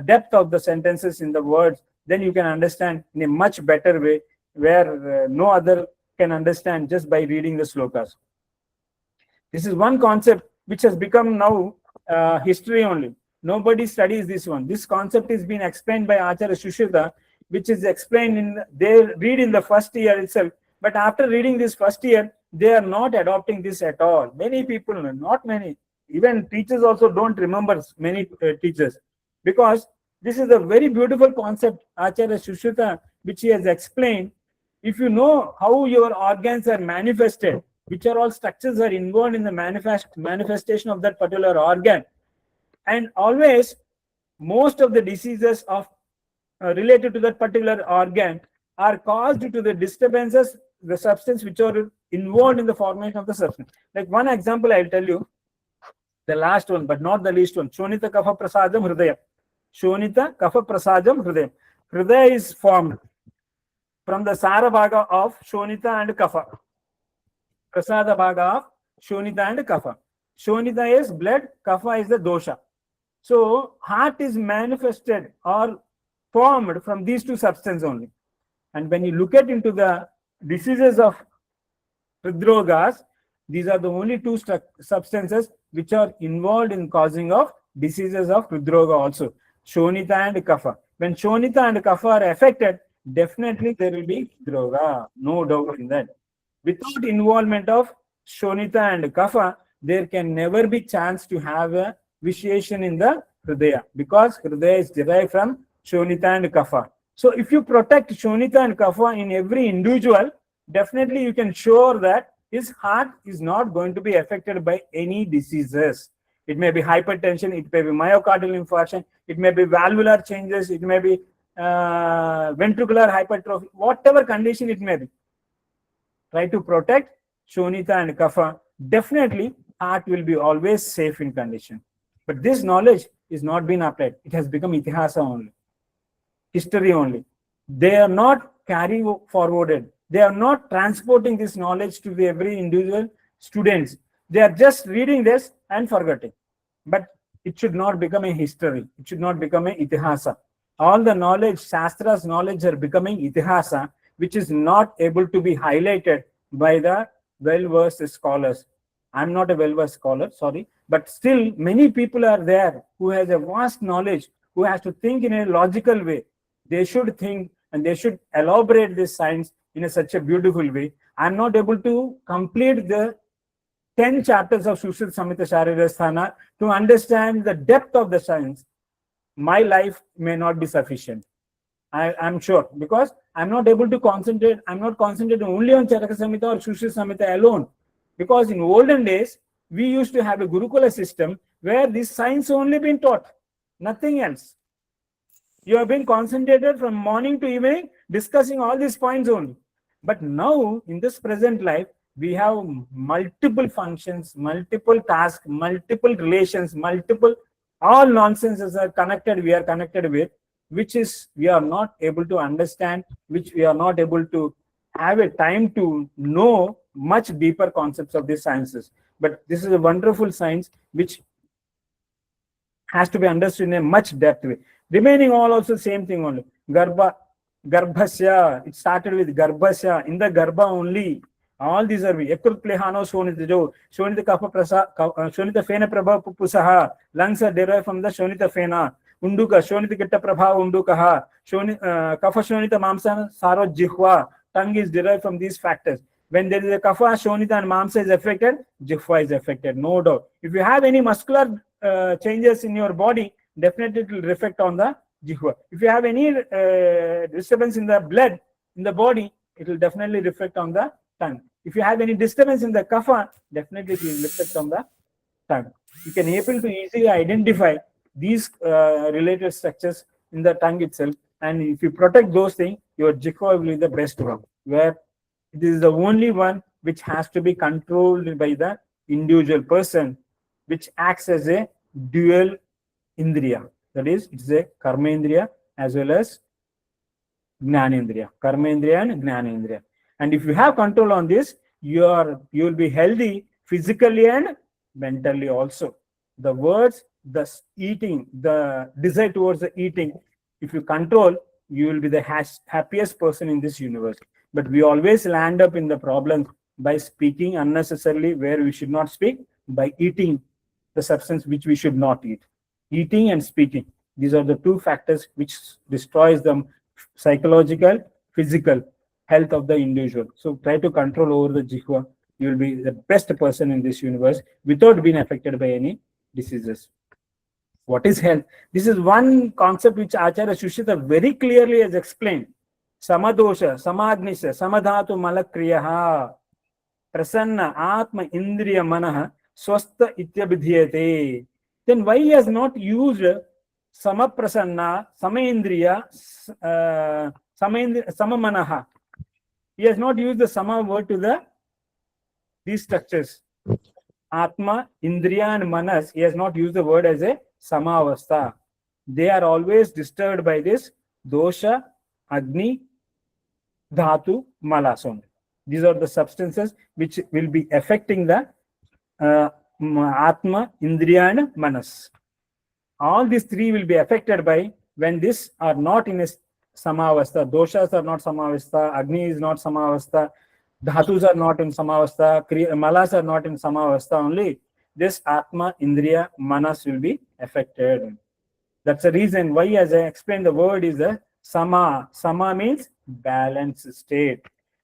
depth of the sentences in the words, then you can understand in a much better way, where no other can understand just by reading the slokas. This is one concept which has become now history only. Nobody studies this one. This concept is being explained by Acharya Shushruta, which is explained in, they read in the first year itself. But after reading this first year, they are not adopting this at all. Many people, not many, even teachers also don't remember, many teachers, because this is a very beautiful concept, Acharya Shushruta, which he has explained. If you know how your organs are manifested, which are all structures are involved in the manifestation of that particular organ, and always most of the diseases of related to that particular organ are caused due to the disturbances, the substance which are involved in the formation of the substance. Like one example I will tell you, the last one but not the least one, Shonita Kapha Prasadam Hridaya. Shonita Kapha Prasadam Hridaya. Hridaya is formed from the Sara Bhaga of Shonita and Kapha. Prasada Bhaga of Shonita and Kapha. Shonita is blood, Kapha is the dosha. So heart is manifested or formed from these two substances only. And when you look at into the diseases of Hridrogas, These are the only two substances which are involved in causing of diseases of Hridroga also. Shonita and Kapha. When Shonita and Kapha are affected, definitely there will be Hridroga. No doubt in that. Without involvement of Shonita and Kapha, there can never be chance to have a vitiation in the Hridaya, because Hridaya is derived from Shonita and Kapha. So if you protect Shonita and Kapha in every individual, definitely you can sure that his heart is not going to be affected by any diseases. It may be hypertension, it may be myocardial infarction, it may be valvular changes, it may be ventricular hypertrophy, whatever condition it may be. Try to protect Shonita and Kapha. Definitely, heart will be always safe in condition. But this knowledge is not being applied. It has become itihasa only, history only. They are not carrying forwarded. They are not transporting this knowledge to the every individual students. They are just reading this and forgetting. But it should not become a history. It should not become a itihasa. All the knowledge, Shastra's knowledge are becoming itihasa, which is not able to be highlighted by the well-versed scholars. I'm not a well-versed scholar, sorry, but still many people are there who has a vast knowledge, who has to think in a logical way. They should think and they should elaborate this science in such a beautiful way. I'm not able to complete the 10 chapters of Sushrit Samhita Sharirasthana to understand the depth of the science. My life may not be sufficient. I'm sure, because I'm not able to concentrate. I'm not concentrating only on Charaka Samhita or Sushrit Samhita alone. Because in olden days, we used to have a Gurukula system where this science only been taught, nothing else. You have been concentrated from morning to evening discussing all these points only. But now, in this present life, we have multiple functions, multiple tasks, multiple relations, multiple, all nonsenses are connected, we are connected with, which is we are not able to understand, which we are not able to have a time to know much deeper concepts of these sciences. But this is a wonderful science which has to be understood in a much depth way. Remaining all also same thing only. Garbhasya, it started with Garbhasya. In the Garbha only, all these are Yakrut Plehano Shonita Jo, Shonita Kapha Prasa, Shonita Fena Prabha Pusaha, lungs are derived from the Shonita Fena, Unduka, Shonita Gitta Prabha Undukaha, Kapha Shonita Mamsa Saro Jihwa, tongue is derived from these factors. When there is a Kapha, Shonita and Mamsa is affected, Jihwa is affected, no doubt. If you have any muscular changes in your body, definitely it will reflect on the Jihwa. If you have any disturbance in the blood, in the body, it will definitely reflect on the tongue. If you have any disturbance in the Kapha, definitely it will reflect on the tongue. You can able to easily identify these related structures in the tongue itself. And if you protect those things, your Jihva will be the best one, where it is the only one which has to be controlled by the individual person, which acts as a dual indriya. That is, it's a karmendriya as well as gnanendriya. Karmendriya and gnanendriya. And if you have control on this, you will be healthy physically and mentally also. The words, the eating, the desire towards the eating, if you control, you will be the happiest person in this universe. But we always land up in the problem by speaking unnecessarily where we should not speak, by eating the substance which we should not eat. Eating and speaking, these are the two factors which destroys the psychological, physical health of the individual. So try to control over the Jihva. You will be the best person in this universe without being affected by any diseases. What is health? This is one concept which Acharya Shushita very clearly has explained. Samadosha, Samadnisha, Samadhatu Malakriyaha, Prasanna, Atma, Indriya, Manaha, Swastha, Ityabhidhyate. Then why he has not used Samaprasanna, Samaindriya, Samamanaha? He has not used the Sama word to these structures. Atma, Indriya and Manas, he has not used the word as a Samavastha. They are always disturbed by this Dosha, Agni, Dhatu, Malason. These are the substances which will be affecting the Atma, Indriya and Manas. All these three will be affected by when these are not in a Samavastha. Doshas are not Samavastha, Agni is not Samavastha, Dhatus are not in Samavastha, Malas are not in Samavastha only, this Atma, Indriya, Manas will be affected. That's the reason why, as I explained, the word is a Sama. Sama means balanced state.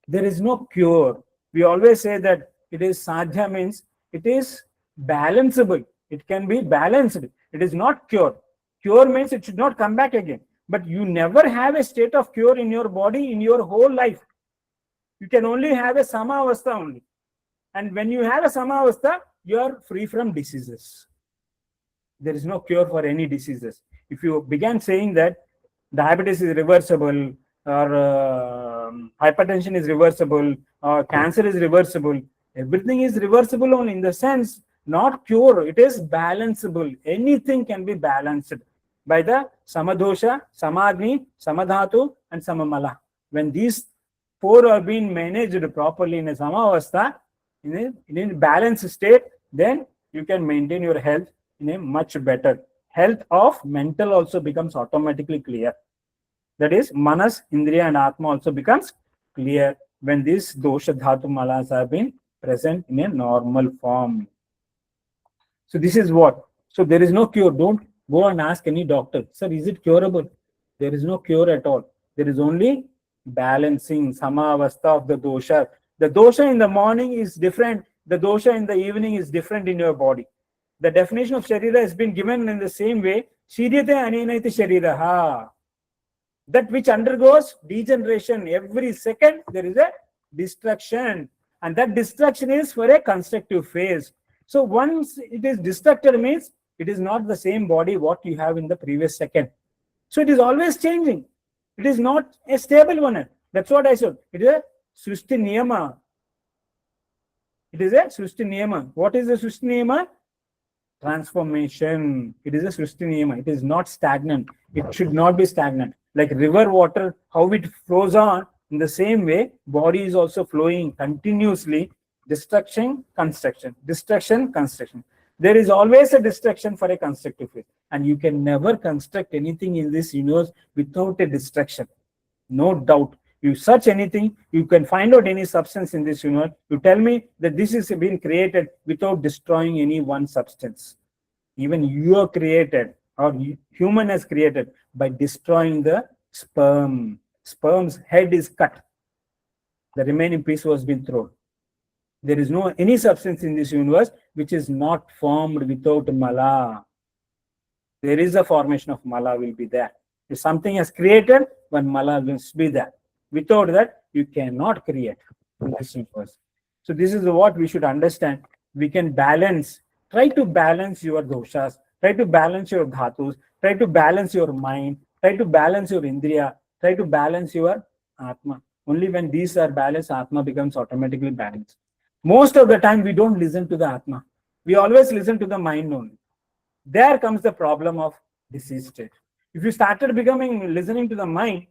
There is no cure. We always say that it is Sadhya, means it is balanceable. It can be balanced. It is not cure. Cure means it should not come back again. But you never have a state of cure in your body in your whole life. You can only have a Samavastha only. And when you have a Samavastha, you are free from diseases. There is no cure for any diseases. If you began saying that diabetes is reversible, or hypertension is reversible, or cancer is reversible, everything is reversible only in the sense, not cure. It is balanceable. Anything can be balanced by the Samadosha, Samagni, Samadhatu, and Samamala. When these four are being managed properly in a Samavastha, in a balanced state, then you can maintain your health in a much better. Health of mental also becomes automatically clear. That is, Manas, Indriya, and Atma also becomes clear when these dosha dhatu malas have been present in a normal form. So this is what. So there is no cure. Don't go and ask any doctor, sir, is it curable? There is no cure at all. There is only balancing Samavastha of the dosha. The dosha in the morning is different. The dosha in the evening is different in your body. The definition of Sharira has been given in the same way. Shiryate aninaiti Shariraha. That which undergoes degeneration. Every second there is a destruction. And that destruction is for a constructive phase. So once it is destructed means it is not the same body what you have in the previous second. So it is always changing. It is not a stable one. That's what I said. It is a Srishti Niyama. It is a Srishti Niyama. What is the Srishti Niyama? Transformation. It is a Srishti Niyama. It is not stagnant. It should not be stagnant. Like river water, how it flows on, in the same way, body is also flowing continuously. Destruction, construction. Destruction, construction. There is always a destruction for a constructive phase. And you can never construct anything in this universe without a destruction. No doubt. You search anything, you can find out any substance in this universe. You tell me that this is being created without destroying any one substance. Even you are created, or human has created, by destroying the sperm. Sperm's head is cut. The remaining piece was been thrown. There is no any substance in this universe which is not formed without mala. There is a formation of mala will be there. If something is created, one mala will be there. Without that, you cannot create in this universe. So this is what we should understand. We can balance, try to balance your doshas, try to balance your dhatus, try to balance your mind, try to balance your indriya, try to balance your atma. Only when these are balanced, atma becomes automatically balanced. Most of the time, we don't listen to the atma. We always listen to the mind only. There comes the problem of disease state. If you started becoming listening to the mind,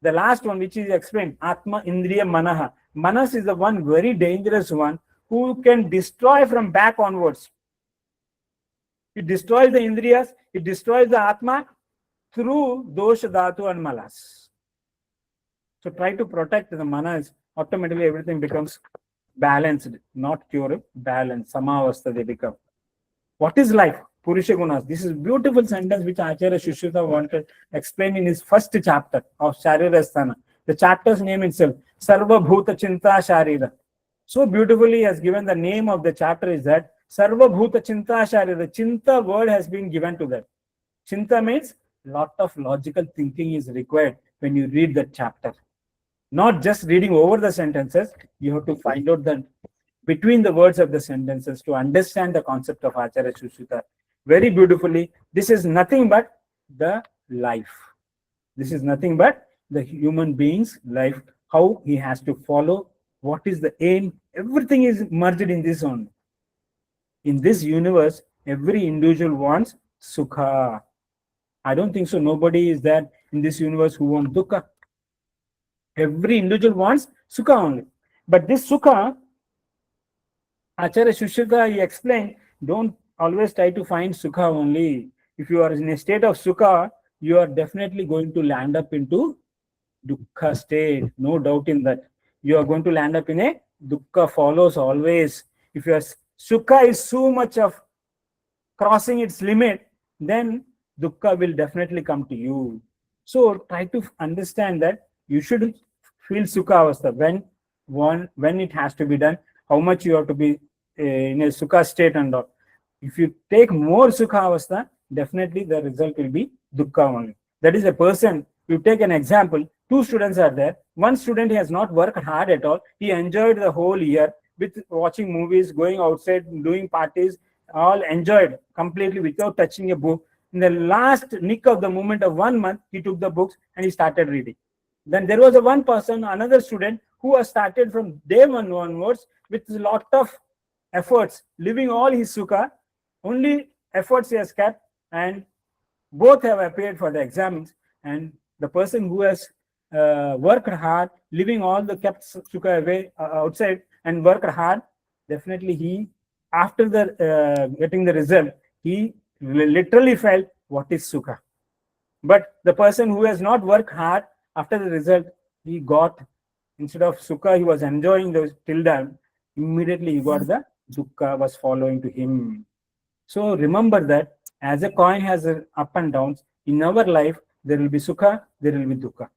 the last one which is explained, Atma, Indriya, Manaha. Manas is the one very dangerous one who can destroy from back onwards. It destroys the Indriyas, it destroys the Atma through Dosha, Dhatu and Malas. So try to protect the Manas. Automatically everything becomes balanced, not pure, balanced. Samavastha they become. What is life? Purusha Gunas. This is a beautiful sentence which Acharya Shushruta wanted to explain in his first chapter of Sharirasthana. The chapter's name itself, Sarva Bhuta Chinta Sharira. So beautifully he has given the name of the chapter is that Sarva Bhuta Chinta Sharira. Chinta word has been given to that. Chinta means lot of logical thinking is required when you read that chapter. Not just reading over the sentences, you have to find out the between the words of the sentences to understand the concept of Acharya Shushruta. Very beautifully, this is nothing but the life. This is nothing but the human being's life, how he has to follow, what is the aim, everything is merged in this only. In this universe, every individual wants sukha. I don't think so. Nobody is there in this universe who wants dukkha. Every individual wants sukha only. But this sukha, Acharya Shushruta, he explained, don't always try to find sukha only. If you are in a state of sukha, you are definitely going to land up into dukkha state. No doubt in that. you are going to land up in a dukkha follows always. If your sukha is so much of crossing its limit, then dukkha will definitely come to you. So try to understand that you should feel sukha avastha when it has to be done, how much you have to be in a sukha state and all. If you take more sukha avastha, definitely the result will be dukkha only. That is a person, you take an example, two students are there. One student has not worked hard at all. He enjoyed the whole year with watching movies, going outside, doing parties, all enjoyed completely without touching a book. In the last nick of the moment of 1 month, he took the books and he started reading. Then there was a one person, another student, who has started from day one onwards with a lot of efforts, living all his sukha, only efforts he has kept, and both have appeared for the exams. And the person who has worked hard, living all the kept sukha away outside and worked hard, definitely he, after the getting the result, he literally felt what is sukha. But the person who has not worked hard, after the result, he got, instead of sukha, he was enjoying those till then, immediately he got the dukkha was following to him. So remember that as a coin has up and downs, in our life, there will be sukha, there will be dukkha.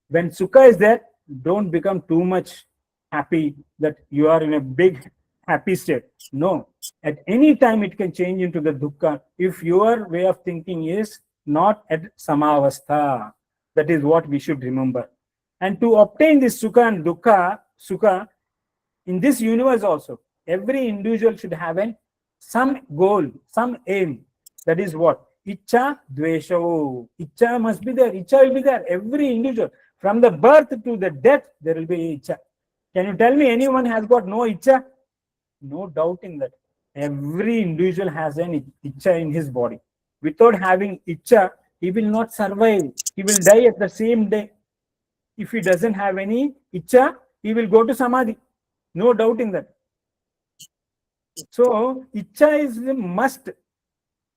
When sukha is there, don't become too much happy that you are in a big happy state. No, at any time it can change into the dukkha if your way of thinking is not at samavastha. That is what we should remember. And to obtain this sukha and sukha in this universe also, every individual should have some goal, some aim. That is what? Icha, dvesha. Icha must be there. Icha will be there. Every individual. From the birth to the death, there will be icha. Can you tell me anyone has got no icha? No doubt in that. Every individual has an icha in his body. Without having icha, he will not survive. He will die at the same day. If he doesn't have any icha, he will go to samadhi. No doubt in that. So, icha is a must.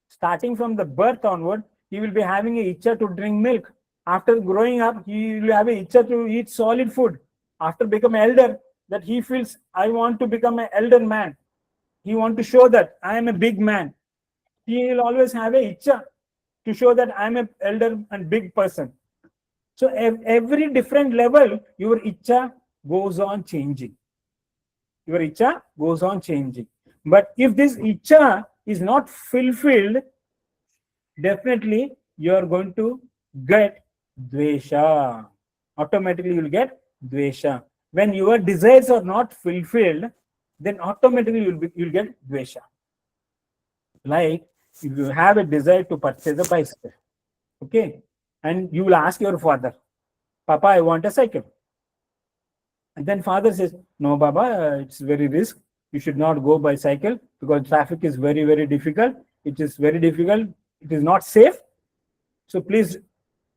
Starting from the birth onward, he will be having a icha to drink milk. After growing up, he will have a icha to eat solid food. After becoming elder, that he feels, I want to become an elder man. He wants to show that I am a big man. He will always have a icha to show that I am an elder and big person. So every different level, your icha goes on changing. Your icha goes on changing. But if this icha is not fulfilled, definitely you are going to get dvesha. Automatically you will get dvesha. When your desires are not fulfilled, then automatically you'll get dvesha. Like if you have a desire to purchase a bicycle, okay, and you will ask your father, Papa, I want a cycle. And then father says, no, Baba, it's very risk. You should not go by cycle because traffic is very, very difficult. It is very difficult. It is not safe. So please,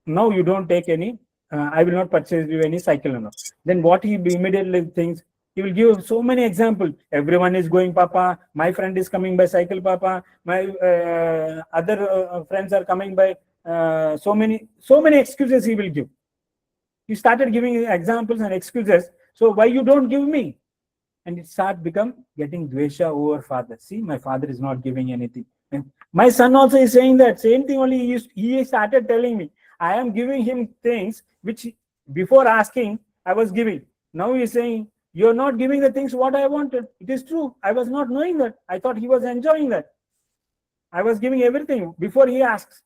now you don't take any, I will not purchase you any cycle. No. Then what he immediately thinks, he will give so many examples. Everyone is going, Papa. My friend is coming by cycle, Papa. My other friends are coming by so many excuses he will give. He started giving examples and excuses. So why you don't give me? And it become getting dvesha over father. See, my father is not giving anything. And my son also is saying that same thing. Only he started telling me, I am giving him things which before asking I was giving. Now he is saying, you're not giving the things what I wanted. It is true. I was not knowing that. I thought he was enjoying that. I was giving everything before he asks.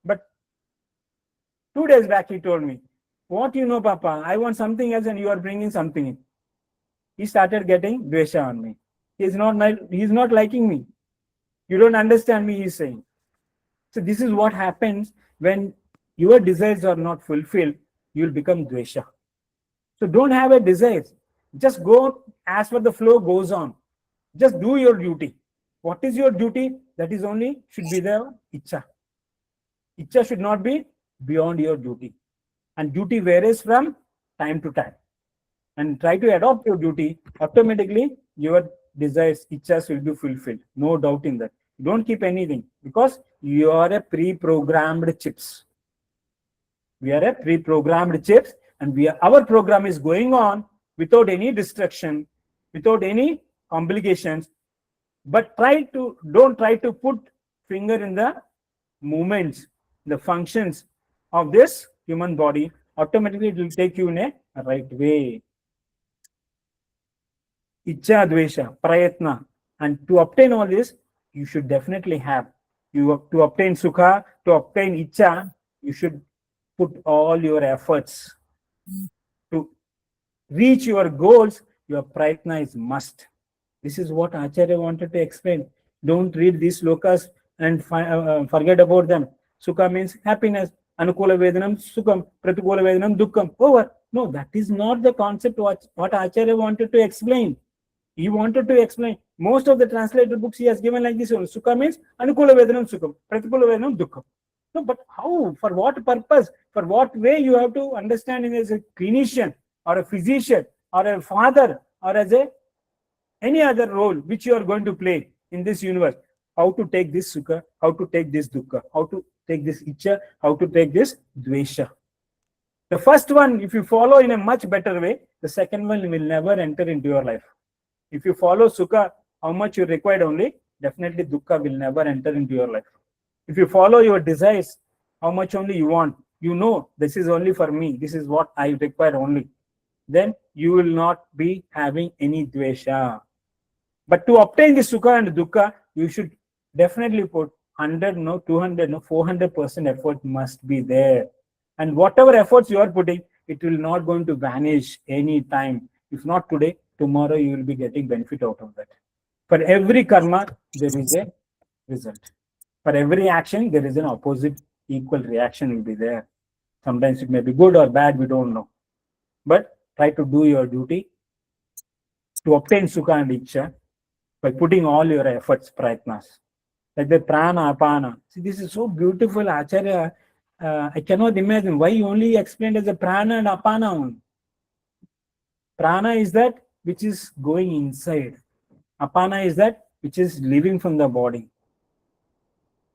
But 2 days back he told me, what you know, Papa? I want something else and you are bringing something in. He started getting dvesha on me. He's not liking me. You don't understand me, he's saying. So this is what happens when your desires are not fulfilled, you will become dvesha. So don't have a desire. Just go as per the flow goes on. Just do your duty. What is your duty? That is only should be the icha. Icha should not be beyond your duty. And duty varies from time to time. And try to adopt your duty, automatically your desires, ichas will be fulfilled. No doubt in that. Don't keep anything because you are a pre-programmed chips. We are a pre-programmed chips and our program is going on without any destruction, without any complications. But don't try to put finger in the movements, the functions of this human body. Automatically it will take you in a right way. Icha, dvesha, prayatna. And to obtain all this, you should definitely have. To obtain sukha, to obtain icha, you should put all your efforts. To reach your goals, your prayatna is must. This is what Acharya wanted to explain. Don't read these slokas and forget about them. Sukha means happiness. Anukula Vedanam Sukham, Pratikula Vedanam Dukkham. Over. No, that is not the concept what Acharya wanted to explain. He wanted to explain. Most of the translated books he has given like this one. Sukha means Anukula Vedanam Sukham, Pratikula Vedanam Dukkham. No, but how? For what purpose? For what way you have to understand it as a clinician or a physician or a father or as any other role which you are going to play in this universe. How to take this sukha, how to take this dukkha, how to take this icha, how to take this dvesha. The first one, if you follow in a much better way, the second one will never enter into your life. If you follow sukha, how much you required only, definitely dukkha will never enter into your life. If you follow your desires, how much only you want, you know this is only for me, this is what I require only, then you will not be having any dvesha. But to obtain the sukha and dukkha, you should definitely put 100, no, 200, no, 400% effort must be there. And whatever efforts you are putting, it will not going to vanish any time. If not today, tomorrow you will be getting benefit out of that. For every karma, there is a result. For every action, there is an opposite equal reaction will be there. Sometimes it may be good or bad, we don't know. But try to do your duty to obtain sukha and icha by putting all your efforts, prayatnas. Like the prana, apana. See, this is so beautiful, Acharya. I cannot imagine why you only explained as a prana and apana only. Prana is that which is going inside. Apana is that which is living from the body.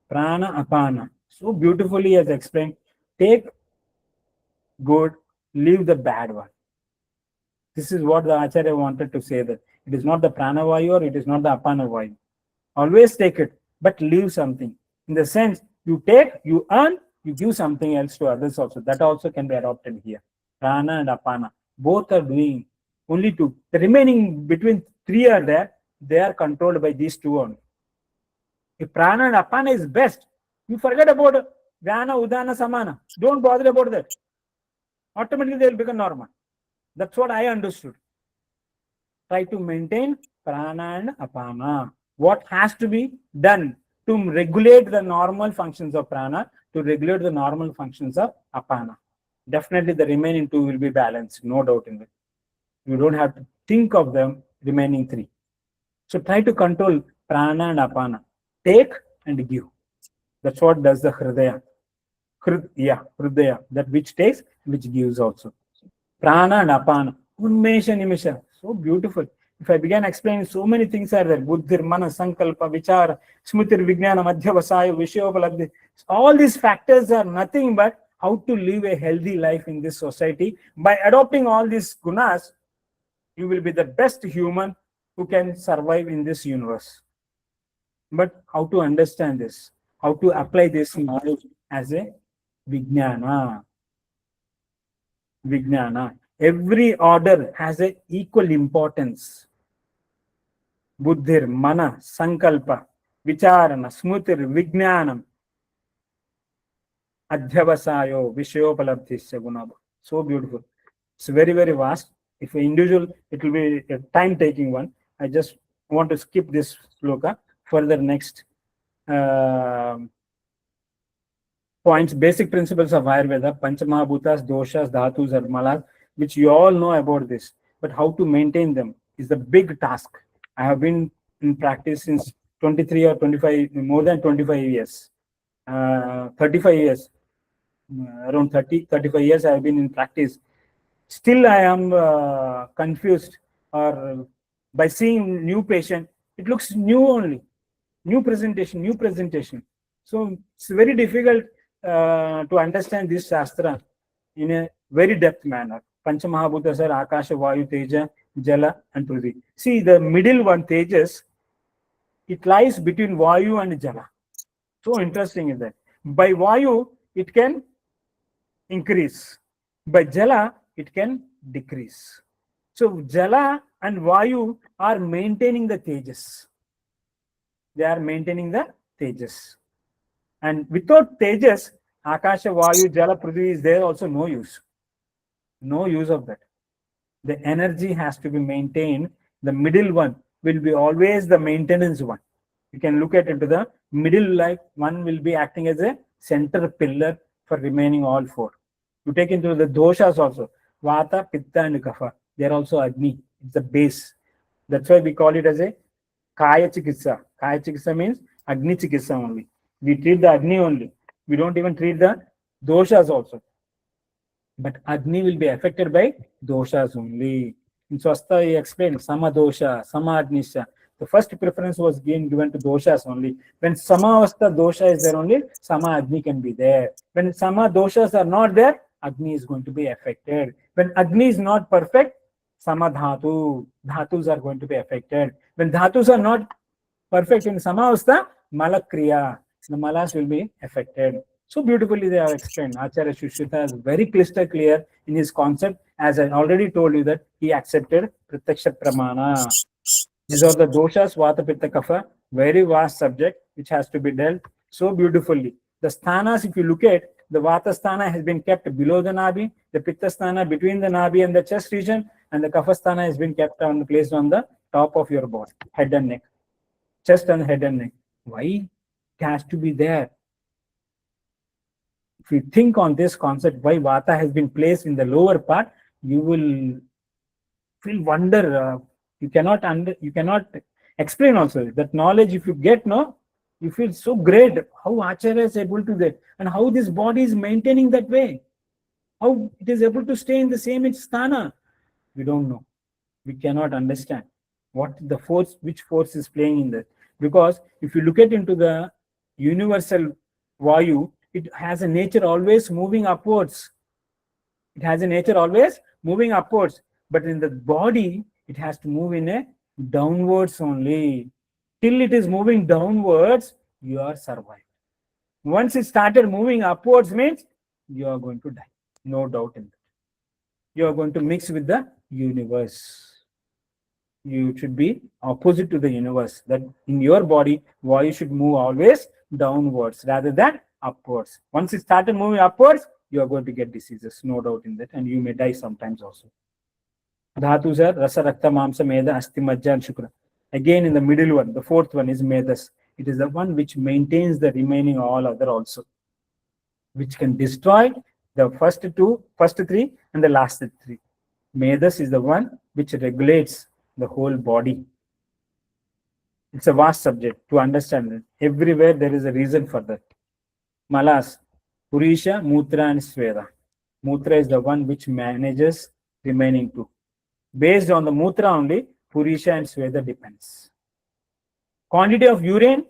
Prana, apana. So beautifully as explained. Take good, leave the bad one. This is what the Acharya wanted to say, that it is not the prana vayu or it is not the apana vayu. Always take it, but leave something. In the sense, you take, you earn, you give something else to others also. That also can be adopted here. Prana and apana. Both are doing only two. The remaining between three are there. They are controlled by these two only. If prana and apana is best, you forget about vyana, udana, samana. Don't bother about that. Automatically they will become normal. That's what I understood. Try to maintain prana and apana. What has to be done to regulate the normal functions of prana, to regulate the normal functions of apana. Definitely the remaining two will be balanced, no doubt in it. You don't have to think of them remaining three. So try to control prana and apana. Take and give. That's what does the hridaya. Hridaya, that which takes, which gives also. Prana and apana. Unmesha nimesha. So beautiful. If I began explaining, so many things are there. Buddhir, mana, sankalpa, vichara, smritir, vijnana, madhyavasaya, vishayopalabdhi. All these factors are nothing but how to live a healthy life in this society. By adopting all these gunas, you will be the best human who can survive in this universe. But how to understand this? How to apply this knowledge as a vijnana? Vijnana. Every order has an equal importance. Buddhir, mana, sankalpa, vicharana, smritir, vijnanam, adhyavasayo, vishayopalabdhisya gunabha. So beautiful. It's very, very vast. If an individual, it will be a time-taking one. I just want to skip this sloka. Further next points, basic principles of Ayurveda, Panchamahabhutas, doshas, dhatus, and malas, which you all know about this. But how to maintain them is the big task. I have been in practice since 23 or 25, more than 25 years, 35 years, around 35 years I have been in practice. Still I am confused, or by seeing new patient, it looks new only, new presentation. So it's very difficult to understand this Shastra in a very depth manner. Panchamahabhutas are Akasha, Vayu, Teja, Jala, and Prithvi. See, the middle one, Tejas, it lies between Vayu and Jala. So interesting is that. By Vayu, it can increase. By Jala, it can decrease. So Jala and Vayu are maintaining the Tejas. They are maintaining the Tejas. And without Tejas, Akasha, Vayu, Jala, Prithvi is there also no use. No use of that. The energy has to be maintained. The middle one will be always the maintenance one. You can look at into the middle, like one will be acting as a center pillar for remaining all four. You take into the doshas also. Vata, Pitta, and Kapha. They are also Agni. It's the base. That's why we call it as a Kaya Chikitsa. Kaya Chikitsa means Agni Chikitsa only. We treat the Agni only. We don't even treat the doshas also. But Agni will be affected by doshas only. In Swastha, he explained Sama dosha, Sama Agnisha. The first preference was given to doshas only. When Samavastha dosha is there only, Sama Agni can be there. When Sama doshas are not there, Agni is going to be affected. When Agni is not perfect, Sama dhatu, dhatus are going to be affected. When dhatus are not perfect in Samavastha, Malakriya, the malas will be affected. So beautifully they have explained. Acharya Shushruta is very crystal clear in his concept. As I already told you that he accepted Pratyaksha Pramana. These are the doshas, Vata, Pitta, Kapha. Very vast subject which has to be dealt so beautifully. The sthanas, if you look at, the Vata sthana has been kept below the Nabi, the Pitta sthana between the Nabi and the chest region, and the Kapha sthana has been kept placed on the top of your body, head and neck. Chest and head and neck. Why? It has to be there. If you think on this concept, why Vata has been placed in the lower part, you will feel wonder. You cannot explain also that knowledge. If you get you feel so great how Acharya is able to that, and how this body is maintaining that way, how it is able to stay in the same sthana. We don't know. We cannot understand what the force, which force is playing in that. Because if you look at into the universal Vayu, it has a nature always moving upwards. It has a nature always moving upwards. But in the body, it has to move in a downwards only. Till it is moving downwards, you are survived. Once it started moving upwards means you are going to die. No doubt in that. You are going to mix with the universe. You should be opposite to the universe. That in your body, Vayu should move always downwards rather than upwards. Once it started moving upwards, you are going to get diseases. No doubt in that. And you may die sometimes also. Dhatus are Rasa, Rakta, Mamsa, Meda, Asti, Majja, and Shukra. Again, in the middle one, the fourth one is Medas. It is the one which maintains the remaining all other also, which can destroy the first three, and the last three. Medas is the one which regulates the whole body. It's a vast subject to understand it. Everywhere there is a reason for that. Malas, Purisha, Mutra, and Sweda. Mutra is the one which manages remaining two. Based on the Mutra only, Purisha and Sweda depends. Quantity of urine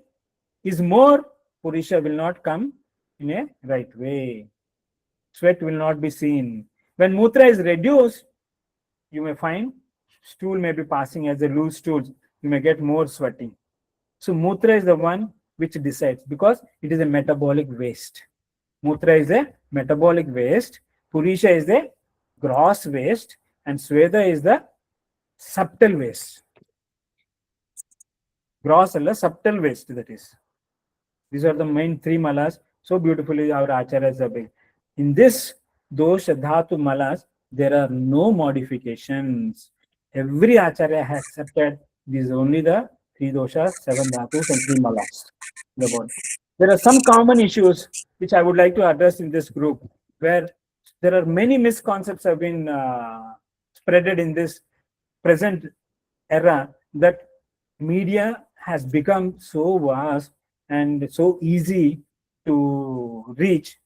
is more, Purisha will not come in a right way. Sweat will not be seen. When Mutra is reduced, you may find stool may be passing as a loose stool. You may get more sweating. So Mutra is the one which decides, because it is a metabolic waste. Mutra is a metabolic waste. Purisha is the gross waste, and Sweda is the subtle waste. Gross and subtle waste, that is. These are the main three malas. So beautifully our acharyas are big. In this dosha dhatu malas, there are no modifications. Every acharya has accepted these only the three doshas, 7 dhatus, and 3 malas. There are some common issues which I would like to address in this group, where there are many misconceptions have been spreaded in this present era, that media has become so vast and so easy to reach.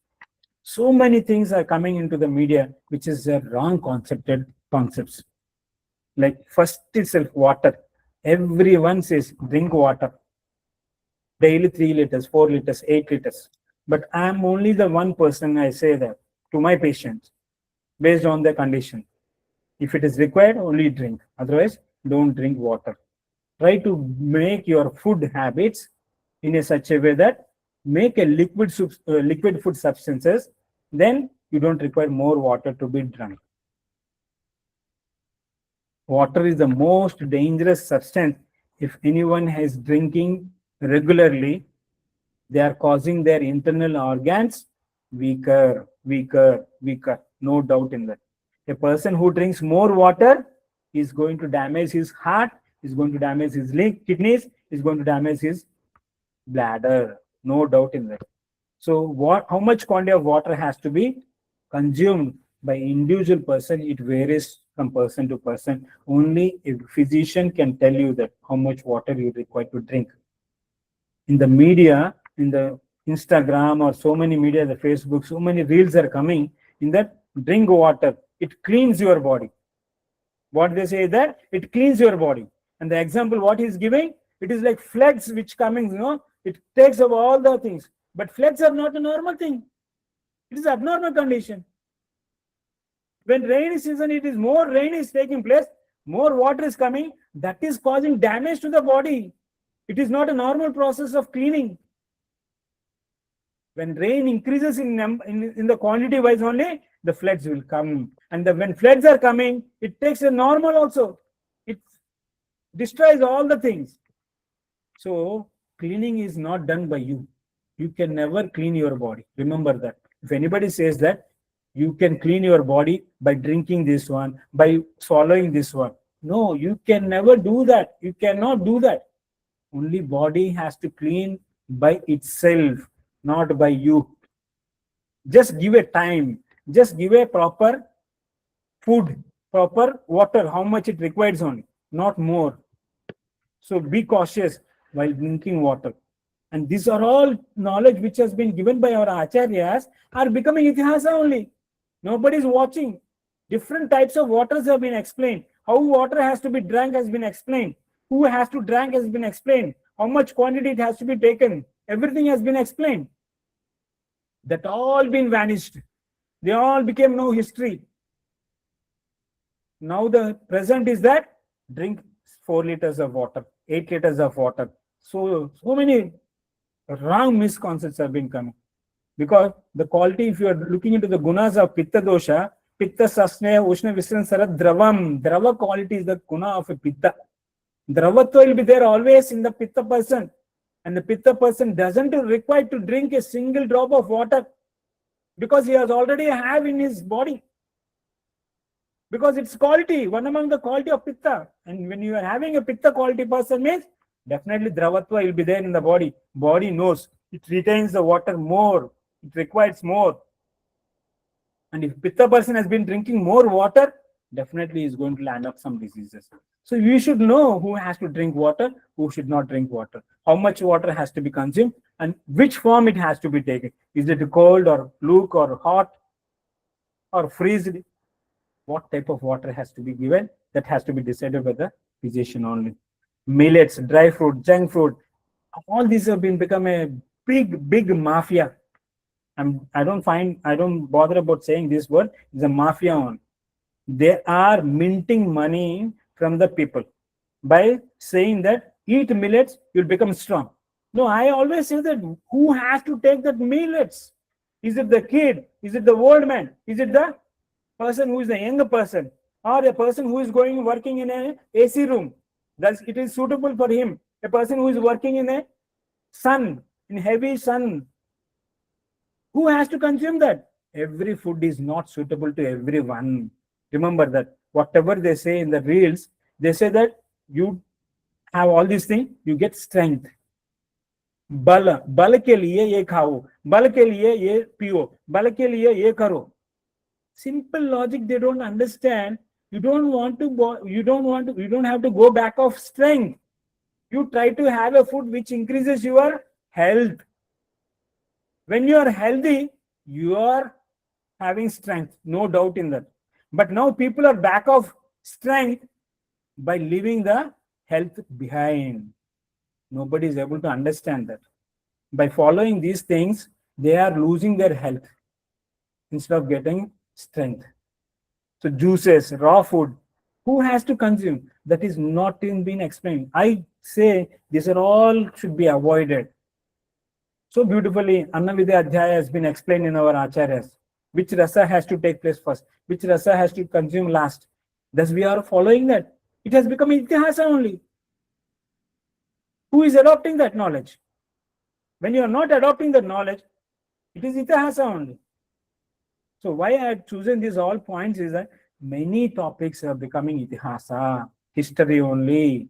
So many things are coming into the media which is a wrong concepts. Like first itself, water. Everyone says drink water. Daily 3 liters, 4 liters, 8 liters. But I am only the one person I say that to my patients based on their condition. If it is required, only drink. Otherwise, don't drink water. Try to make your food habits in a such a way that make a liquid food substances. Then you don't require more water to be drunk. Water is the most dangerous substance. If anyone is drinking regularly, they are causing their internal organs weaker, weaker, weaker. No doubt in that. A person who drinks more water is going to damage his heart, is going to damage his kidneys, is going to damage his bladder. No doubt in that. So how much quantity of water has to be consumed by individual person? It varies from person to person. Only a physician can tell you that how much water you require to drink. In the media, in the Instagram or so many media, the Facebook, so many reels are coming in that drink water. It cleans your body. What they say is that it cleans your body. And the example what he is giving, it is like floods which coming, it takes over all the things. But floods are not a normal thing. It is abnormal condition. When rainy season, it is more rain is taking place, more water is coming, that is causing damage to the body. It is not a normal process of cleaning. When rain increases in the quantity wise only, the floods will come. And when floods are coming, it takes a normal also. It destroys all the things. So cleaning is not done by you. You can never clean your body. Remember that. If anybody says that you can clean your body by drinking this one, by swallowing this one, no, you can never do that. You cannot do that. Only body has to clean by itself, not by you. Just give a time. Just give a proper food, proper water, how much it requires only, not more. So be cautious while drinking water. And these are all knowledge which has been given by our acharyas are becoming itihasa only. Nobody is watching. Different types of waters have been explained. How water has to be drank has been explained. Who has to drink has been explained. How much quantity it has to be taken. Everything has been explained. That all been vanished. They all became no history. Now the present is that drink 4 liters of water, 8 liters of water. So many wrong misconceptions have been coming. Because the quality, if you are looking into the gunas of Pitta dosha, Pitta Sasneha Ushna Visran Sarat Dravam, Drava quality is the guna of a Pitta. Dravatva will be there always in the Pitta person. And the Pitta person doesn't require to drink a single drop of water because he has already have in his body. Because it's quality, one among the quality of Pitta. And when you are having a Pitta quality person means, definitely Dravatva will be there in the body. Body knows. It retains the water more. It requires more. And if Pitta person has been drinking more water, definitely is going to land up some diseases. So you should know who has to drink water, who should not drink water. How much water has to be consumed and which form it has to be taken. Is it cold or luke or hot or freezed? What type of water has to be given? That has to be decided by the physician only. Millets, dry fruit, junk food, all these have become a big mafia. I don't bother about saying this word. It's a mafia on. They are minting money from the people by saying that eat millets, you'll become strong. No, I always say that who has to take that millets? Is it the kid? Is it the old man? Is it the person who is a younger person? Or a person who is working in an AC room? Thus, it is suitable for him. A person who is working in a sun, in heavy sun. Who has to consume that? Every food is not suitable to everyone. Remember that. Whatever they say in the reels, they say that you have all these things, you get strength. Bal ke liye ye khao, bal ke liye ye piyo, bal ke liye ye karo. Simple logic they don't understand. You don't have to go back of strength. You try to have a food which increases your health. When you are healthy, you are having strength, no doubt in that. But now people are back of strength by leaving the health behind. Nobody is able to understand that. By following these things, they are losing their health instead of getting strength. So juices, raw food, who has to consume? That is not been explained. I say these are all should be avoided. So beautifully, Annavidya Adhyaya has been explained in our acharyas. Which rasa has to take place first? Which rasa has to consume last? Thus we are following that. It has become itihasa only. Who is adopting that knowledge? When you are not adopting that knowledge, it is itihasa only. So why I had chosen these all points is that many topics are becoming itihasa, history only.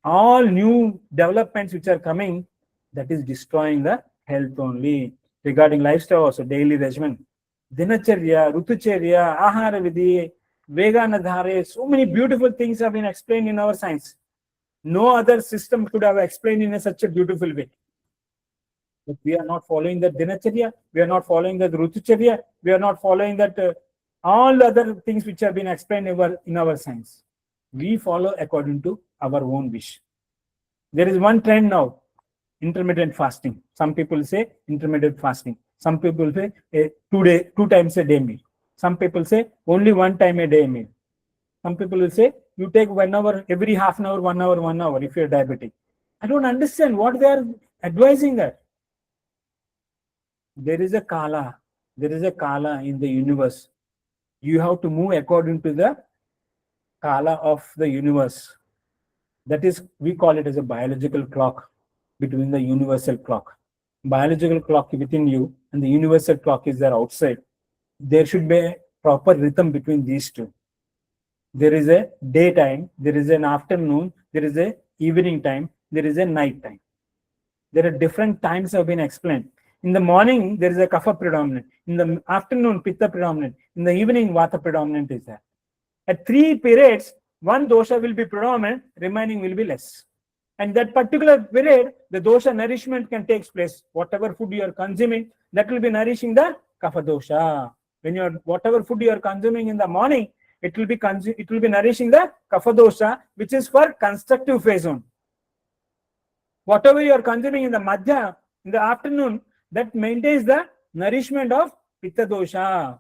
All new developments which are coming, that is destroying the health only. Regarding lifestyle also, daily regimen. Dinacharya, Rutucharya, Ahara Vidhi, Veganadhare, so many beautiful things have been explained in our science. No other system could have explained in such a beautiful way. But we are not following that Dinacharya, we are not following that Rutucharya, we are not following that all other things which have been explained in our science. We follow according to our own wish. There is one trend now, intermittent fasting. Some people say intermittent fasting. Some people say 2 times a day meal. Some people say only 1 time a day meal. Some people will say you take 1 hour, every half an hour, 1 hour, 1 hour if you're diabetic. I don't understand what they are advising that. There is a kala in the universe. You have to move according to the kala of the universe. That is, we call it as a biological clock between the universal clock. Biological clock within you and the universal clock is there outside. There should be a proper rhythm between these two. There is a daytime, there is an afternoon, there is a evening time, there is a night time. There are different times have been explained. In the morning, there is a kapha predominant. In the afternoon, pitta predominant. In the evening, vata predominant is there. At 3 periods, one dosha will be predominant, remaining will be less. And that particular period, the dosha nourishment can take place. Whatever food you are consuming, that will be nourishing the kapha dosha. When you are, whatever food you are consuming in the morning, it will be nourishing the kapha dosha, which is for constructive phase on. Whatever you are consuming in the madhya, in the afternoon, that maintains the nourishment of pitta dosha.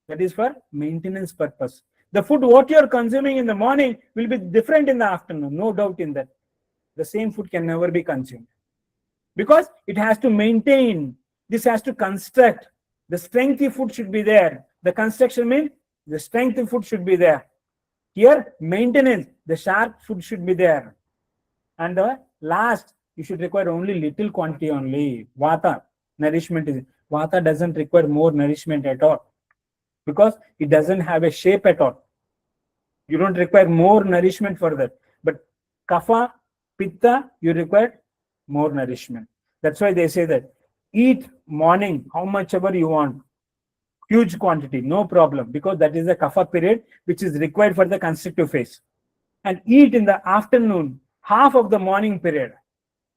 That is for maintenance purpose. The food what you are consuming in the morning will be different in the afternoon, no doubt in that. The same food can never be consumed. Because it has to maintain, this has to construct. The strengthy food should be there. The construction means the strengthy food should be there. Here, maintenance, the sharp food should be there. And the last, you should require only little quantity only. Vata, nourishment is, vata doesn't require more nourishment at all. Because it doesn't have a shape at all. You don't require more nourishment for that. But kapha, pitta, you require more nourishment. That's why they say that eat morning how much ever you want. Huge quantity, no problem. Because that is the kapha period which is required for the constructive phase. And eat in the afternoon, half of the morning period.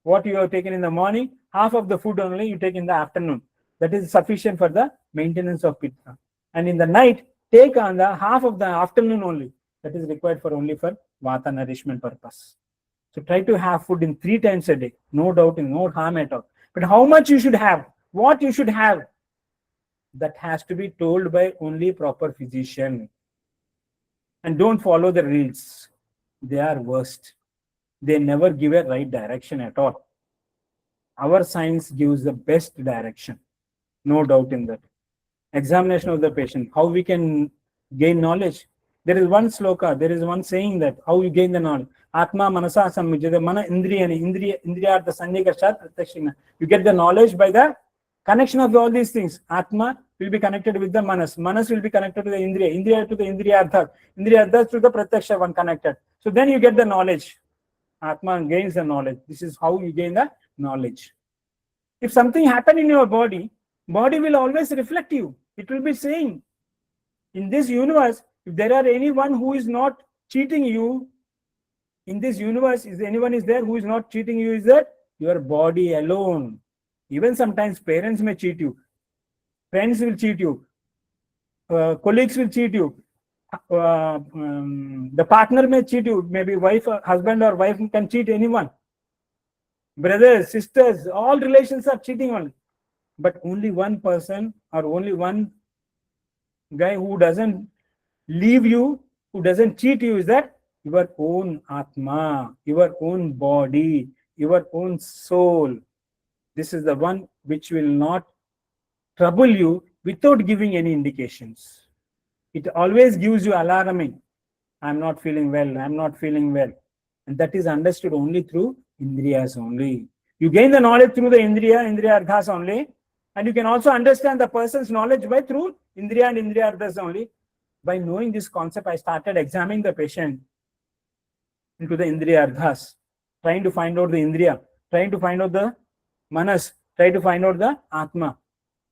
What you have taken in the morning, half of the food only you take in the afternoon. That is sufficient for the maintenance of pitta. And in the night, take on the half of the afternoon only. That is required for only for vata nourishment purpose. So try to have food in 3 times a day. No doubt, in no harm at all. But how much you should have, what you should have, that has to be told by only proper physician. And don't follow the reels. They are worst. They never give a right direction at all. Our science gives the best direction. No doubt in that. Examination of the patient, how we can gain knowledge. There is one sloka, there is one saying that how you gain the knowledge. Atma manasa samvijjata mana indriyartha sannikarshad pratyakshina. You get the knowledge by the connection of all these things. Atma will be connected with the manas. Manas will be connected to the indriya. Indriya to the indriyartha. Indriyartha to the pratyaksha one connected. So then you get the knowledge. Atma gains the knowledge. This is how you gain the knowledge. If something happened in your body, body will always reflect you. It will be saying, in this universe, if there are anyone who is not cheating you, in this universe, is anyone is there who is not cheating you, is that your body alone. Even sometimes parents may cheat you, friends will cheat you, colleagues will cheat you, the partner may cheat you, maybe wife, husband or wife can cheat anyone. Brothers, sisters, all relations are cheating only. But only one person or only one guy who doesn't leave you, who doesn't cheat you, is that your own Atma, your own body, your own soul. This is the one which will not trouble you without giving any indications. It always gives you alarming. I'm not feeling well, I'm not feeling well. And that is understood only through Indriyas only. You gain the knowledge through the Indriya Arthas only. And you can also understand the person's knowledge by through Indriya and Indriya Arthas only. By knowing this concept, I started examining the patient into the Indriya Arthas, trying to find out the Indriya, trying to find out the Manas, trying to find out the Atma.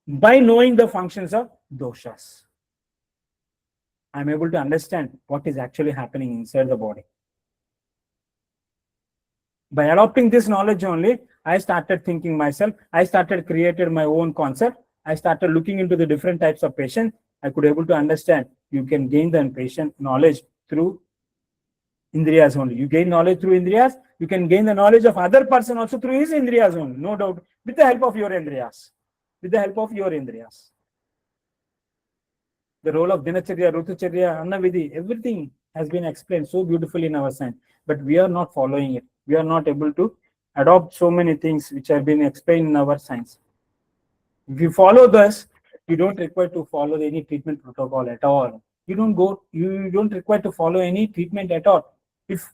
By knowing the functions of doshas, I'm able to understand what is actually happening inside the body. By adopting this knowledge only, I started thinking myself, I started creating my own concept, I started looking into the different types of patients. I could able to understand you can gain the patient knowledge through Indriyas only. You gain knowledge through Indriyas, you can gain the knowledge of other person also through his Indriyas only, no doubt, with the help of your Indriyas. With the help of your Indriyas. The role of Dinacharya, Rutucharya, Annavidhi, everything has been explained so beautifully in our science, but we are not following it. We are not able to adopt so many things which have been explained in our science. If you follow this, you don't require to follow any treatment protocol at all. You don't require to follow any treatment at all. If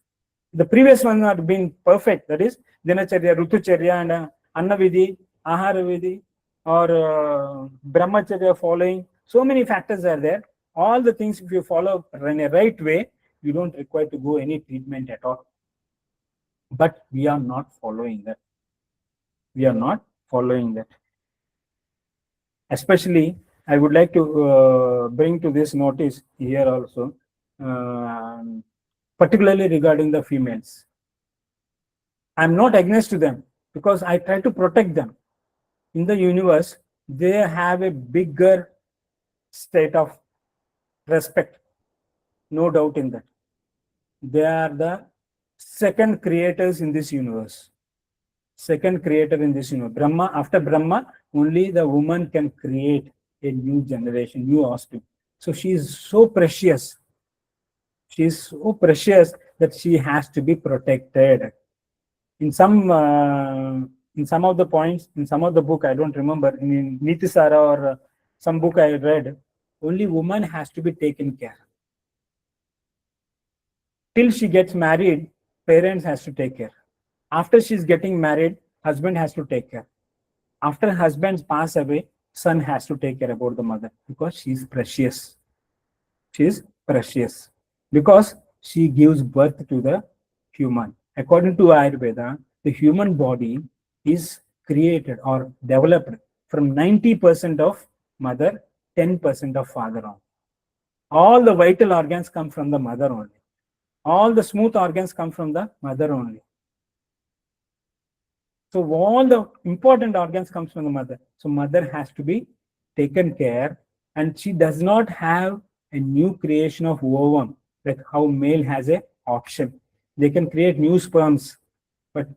the previous ones are been perfect, that is Dinacharya, Rutucharya, and Annavidhi, Aharavidhi, or Brahmacharya following, so many factors are there. All the things, if you follow in a right way, you don't require to go any treatment at all. But we are not following that. We are not following that. Especially, I would like to bring to this notice here also, particularly regarding the females. I'm not against to them because I try to protect them. In the universe, they have a bigger state of respect. No doubt in that. They are the second creators in this universe. Second creator in this universe. Brahma, after Brahma, only the woman can create a new generation, new offspring. So she is so precious. She is so precious that she has to be protected. In some of the points, in some of the book, I don't remember, in Nitisara or some book I read, only woman has to be taken care. Till she gets married, parents has to take care. After she's getting married, husband has to take care. After husbands pass away, son has to take care about the mother because she's precious. She is precious because she gives birth to the human. According to Ayurveda, the human body is created or developed from 90% of mother, 10% of father on. All the vital organs come from the mother only. All the smooth organs come from the mother only. So all the important organs comes from the mother. So mother has to be taken care, and she does not have a new creation of ovum, like how male has a option. They can create new sperms, but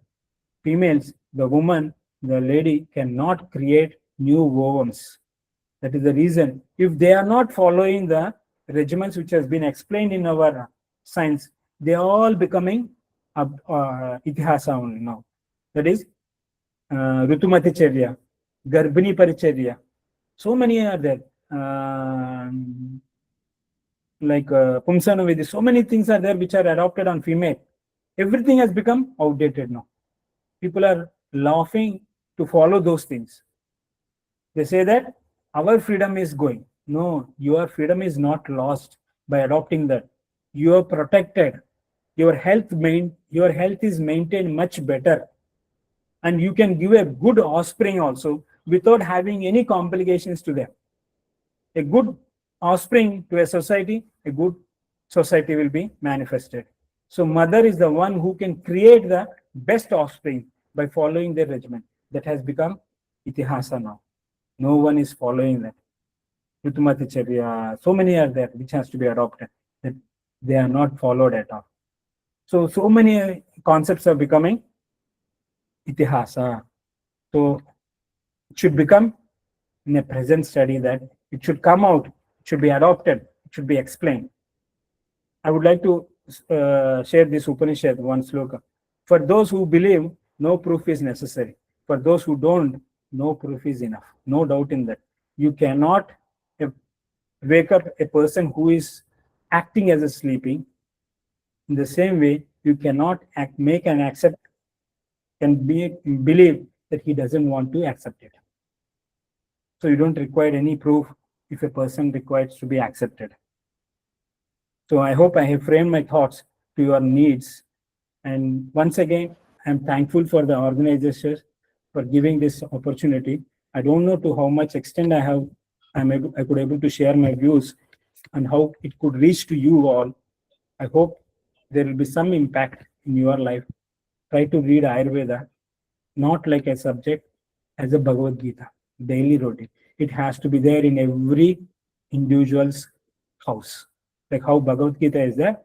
females, the woman, the lady cannot create new ovums. That is the reason. If they are not following the regimens which has been explained in our science, they are all becoming itihasa only now. That is Rutumati Charya, Garbhini Paricharya. So many are there. Like Pumsanavidi, so many things are there which are adopted on female. Everything has become outdated now. People are laughing to follow those things. They say that our freedom is going. No, your freedom is not lost by adopting that. You are protected. Your health is maintained much better. And you can give a good offspring also without having any complications to them. A good offspring to a society will be manifested. So mother is the one who can create the best offspring by following their regimen. That has become itihasa now. No one is following that. Rutumati Charya, so many are there which has to be adopted. That they are not followed at all. So many concepts are becoming itihasa. So it should become in a present study that it should come out, it should be adopted, it should be explained. I would like to share this Upanishad, one sloka. For those who believe, no proof is necessary. For those who don't, no proof is enough. No doubt in that. You cannot wake up a person who is acting as a sleeping. In the same way, you cannot make and accept and believe that he doesn't want to accept it. So you don't require any proof if a person requires to be accepted. So I hope I have framed my thoughts to your needs. And once again, I'm thankful for the organizers for giving this opportunity. I don't know to how much extent I could able to share my views and how it could reach to you all. I hope there will be some impact in your life. Try to read Ayurveda, not like a subject, as a Bhagavad Gita, daily routine. It has to be there in every individual's house. Like how Bhagavad Gita is there,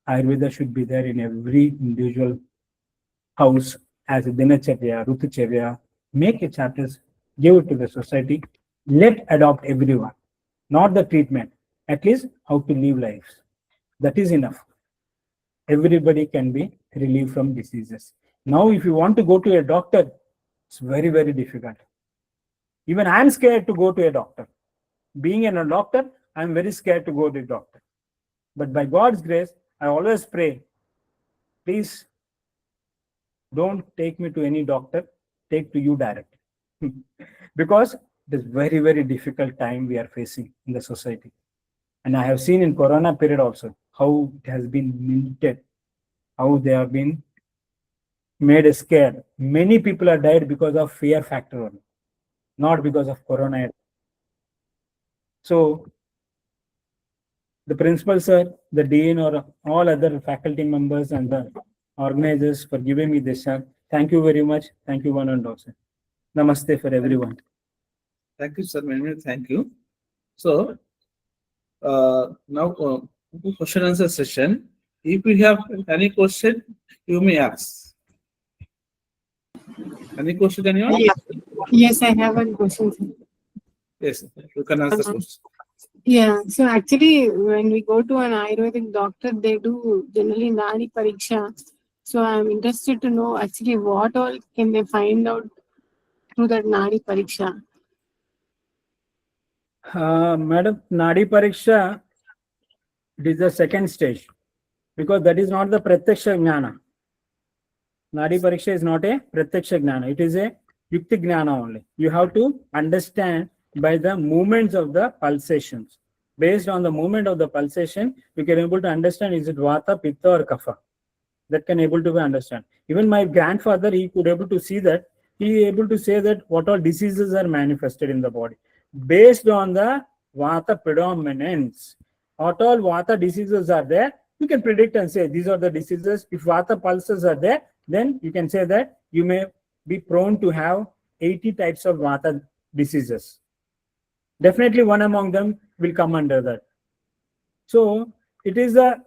Ayurveda should be there in every individual house as a Dinacharya, Rutucharya. Make a chapters, give it to the society. Let adopt everyone, not the treatment, at least how to live lives. That is enough. Everybody can be relieved from diseases. Now, if you want to go to a doctor, it's very, very difficult. Even I'm scared to go to a doctor. Being a doctor, I'm very scared to go to a doctor. But by God's grace, I always pray, please don't take me to any doctor, take to you direct. Because it is very, very difficult time we are facing in the society. And I have seen in Corona period also, how it has been minted, how they have been made a scare. Many people are died because of fear factor only, not because of Corona. So the principal sir, the dean, or all other faculty members and the organizers for giving me this chance. Thank you very much. Thank you, one and all, sir. Namaste for everyone. Thank you, sir. Thank you. So now question answer session. If you have any question, you may ask. Any question, anyone? Yeah. Yes, I have one question, sir. Yes, you can ask the question. Yeah, so actually, when we go to an Ayurvedic doctor, they do generally Nadi Pariksha. So I'm interested to know actually what all can they find out through that Nadi Pariksha. Madam, Nadi Pariksha, it is the second stage because that is not the Pratyaksha Jnana. Nadi Pariksha is not a Pratyaksha Jnana. It is a Yukti Jnana only. You have to understand by the movements of the pulsations. Based on the movement of the pulsation, you can able to understand is it Vata, Pitta or Kapha. That can able to be understand. Even my grandfather, he could able to see that. He able to say that what all diseases are manifested in the body. Based on the Vata predominance, what all Vata diseases are there, you can predict and say these are the diseases. If Vata pulses are there, then you can say that you may be prone to have 80 types of Vata diseases. Definitely one among them will come under that. So it is a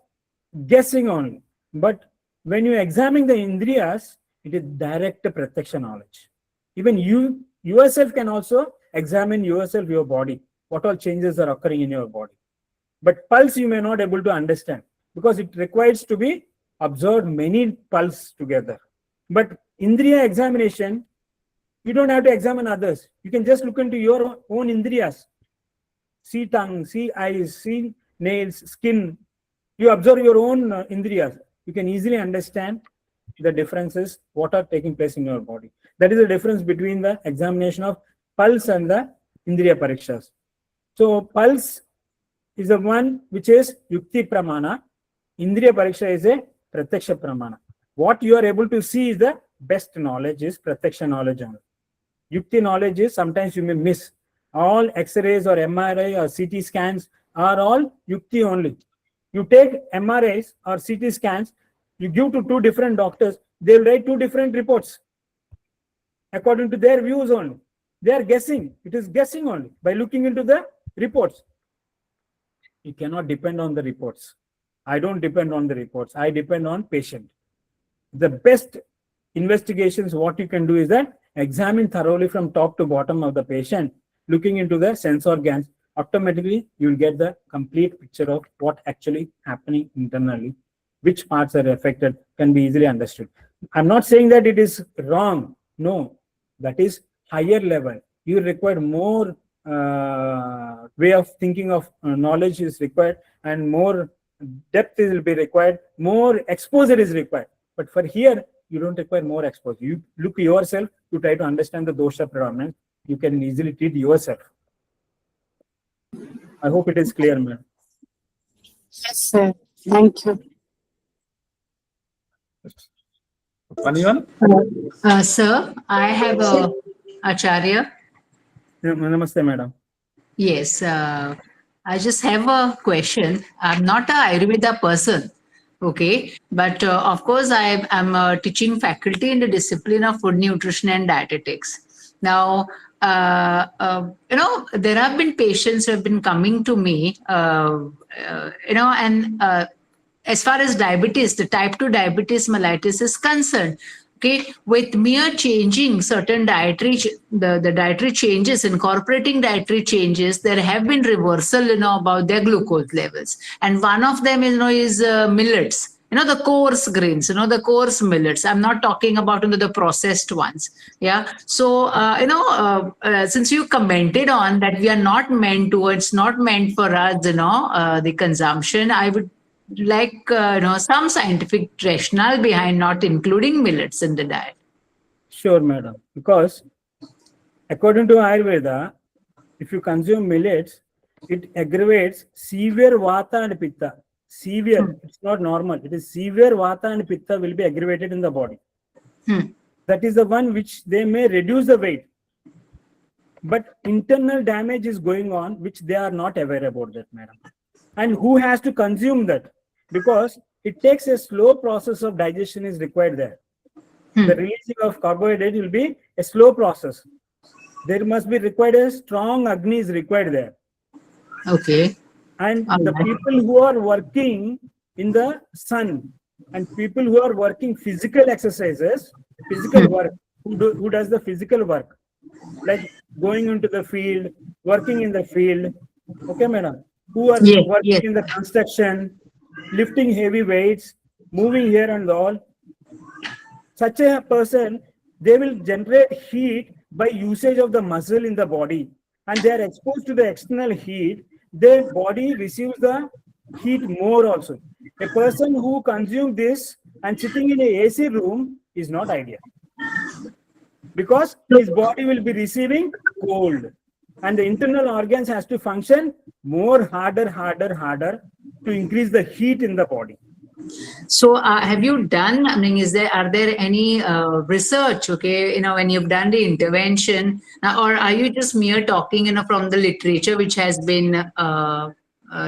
guessing only. But when you examine the Indriyas, it is direct Pratyaksha knowledge. Even you yourself can also examine yourself, your body, what all changes are occurring in your body. But pulse you may not able to understand because it requires to be observed many pulse together. But Indriya examination, you don't have to examine others. You can just look into your own Indriyas. See tongue, see eyes, see nails, skin. You observe your own Indriyas. You can easily understand the differences, what are taking place in your body. That is the difference between the examination of pulse and the Indriya Parikshas. So pulse is the one which is Yukti Pramana. Indriya Pariksha is a Pratyaksha Pramana. What you are able to see is the best knowledge is Pratyaksha knowledge only. Yukti knowledge is sometimes you may miss. All X-rays or MRI or CT scans are all Yukti only. You take MRIs or CT scans, you give to two different doctors, they will write two different reports according to their views only. They are guessing. It is guessing only by looking into the reports. You cannot depend on the reports. I don't depend on the reports. I depend on patient. The best investigations, what you can do is that examine thoroughly from top to bottom of the patient, looking into the sense organs, automatically you will get the complete picture of what actually happening internally, which parts are affected, can be easily understood. I'm not saying that it is wrong. No, that is higher level. You require more way of thinking of knowledge is required, and more depth will be required, more exposure is required. But for here, you don't require more exposure. You look yourself to try to understand the dosha predominance. You can easily treat yourself. I hope it is clear, ma'am. Yes, sir. Thank you. Anyone? Sir, I have a Acharya. Namaste, madam. Yes, I just have a question. I'm not a Ayurveda person, okay, but of course I'm a teaching faculty in the discipline of food nutrition and dietetics. Now, there have been patients who have been coming to me, as far as diabetes, the type 2 diabetes mellitus is concerned, okay, with mere changing certain dietary, the dietary changes, incorporating dietary changes, there have been reversal, about their glucose levels. And one of them, is millets. The coarse grains, the coarse millets. I'm not talking about the processed ones. Yeah. So, since you commented on that we are not meant to, it's not meant for us, the consumption, I would like, some scientific rationale behind not including millets in the diet. Sure, madam. Because according to Ayurveda, if you consume millets, it aggravates severe vata and pitta. Severe, it's not normal. It is severe vata and pitta will be aggravated in the body. That is the one which they may reduce the weight. But internal damage is going on, which they are not aware about that, madam. And who has to consume that? Because it takes a slow process of digestion is required there. The releasing of carbohydrate will be a slow process. There must be required a strong agni is required there. Okay. And the people who are working in the sun and people who are working physical exercises, physical work, who does the physical work, like going into the field, working in the field, okay, madam, who are working in the construction, lifting heavy weights, moving here and all, such a person, they will generate heat by usage of the muscle in the body, and they are exposed to the external heat. Their body receives the heat more also. A person who consumes this and sitting in a AC room is not ideal, because his body will be receiving cold, and the internal organs has to function more harder to increase the heat in the body. So have you done, are there any research, okay, when you've done the intervention, or are you just mere talking, from the literature which has been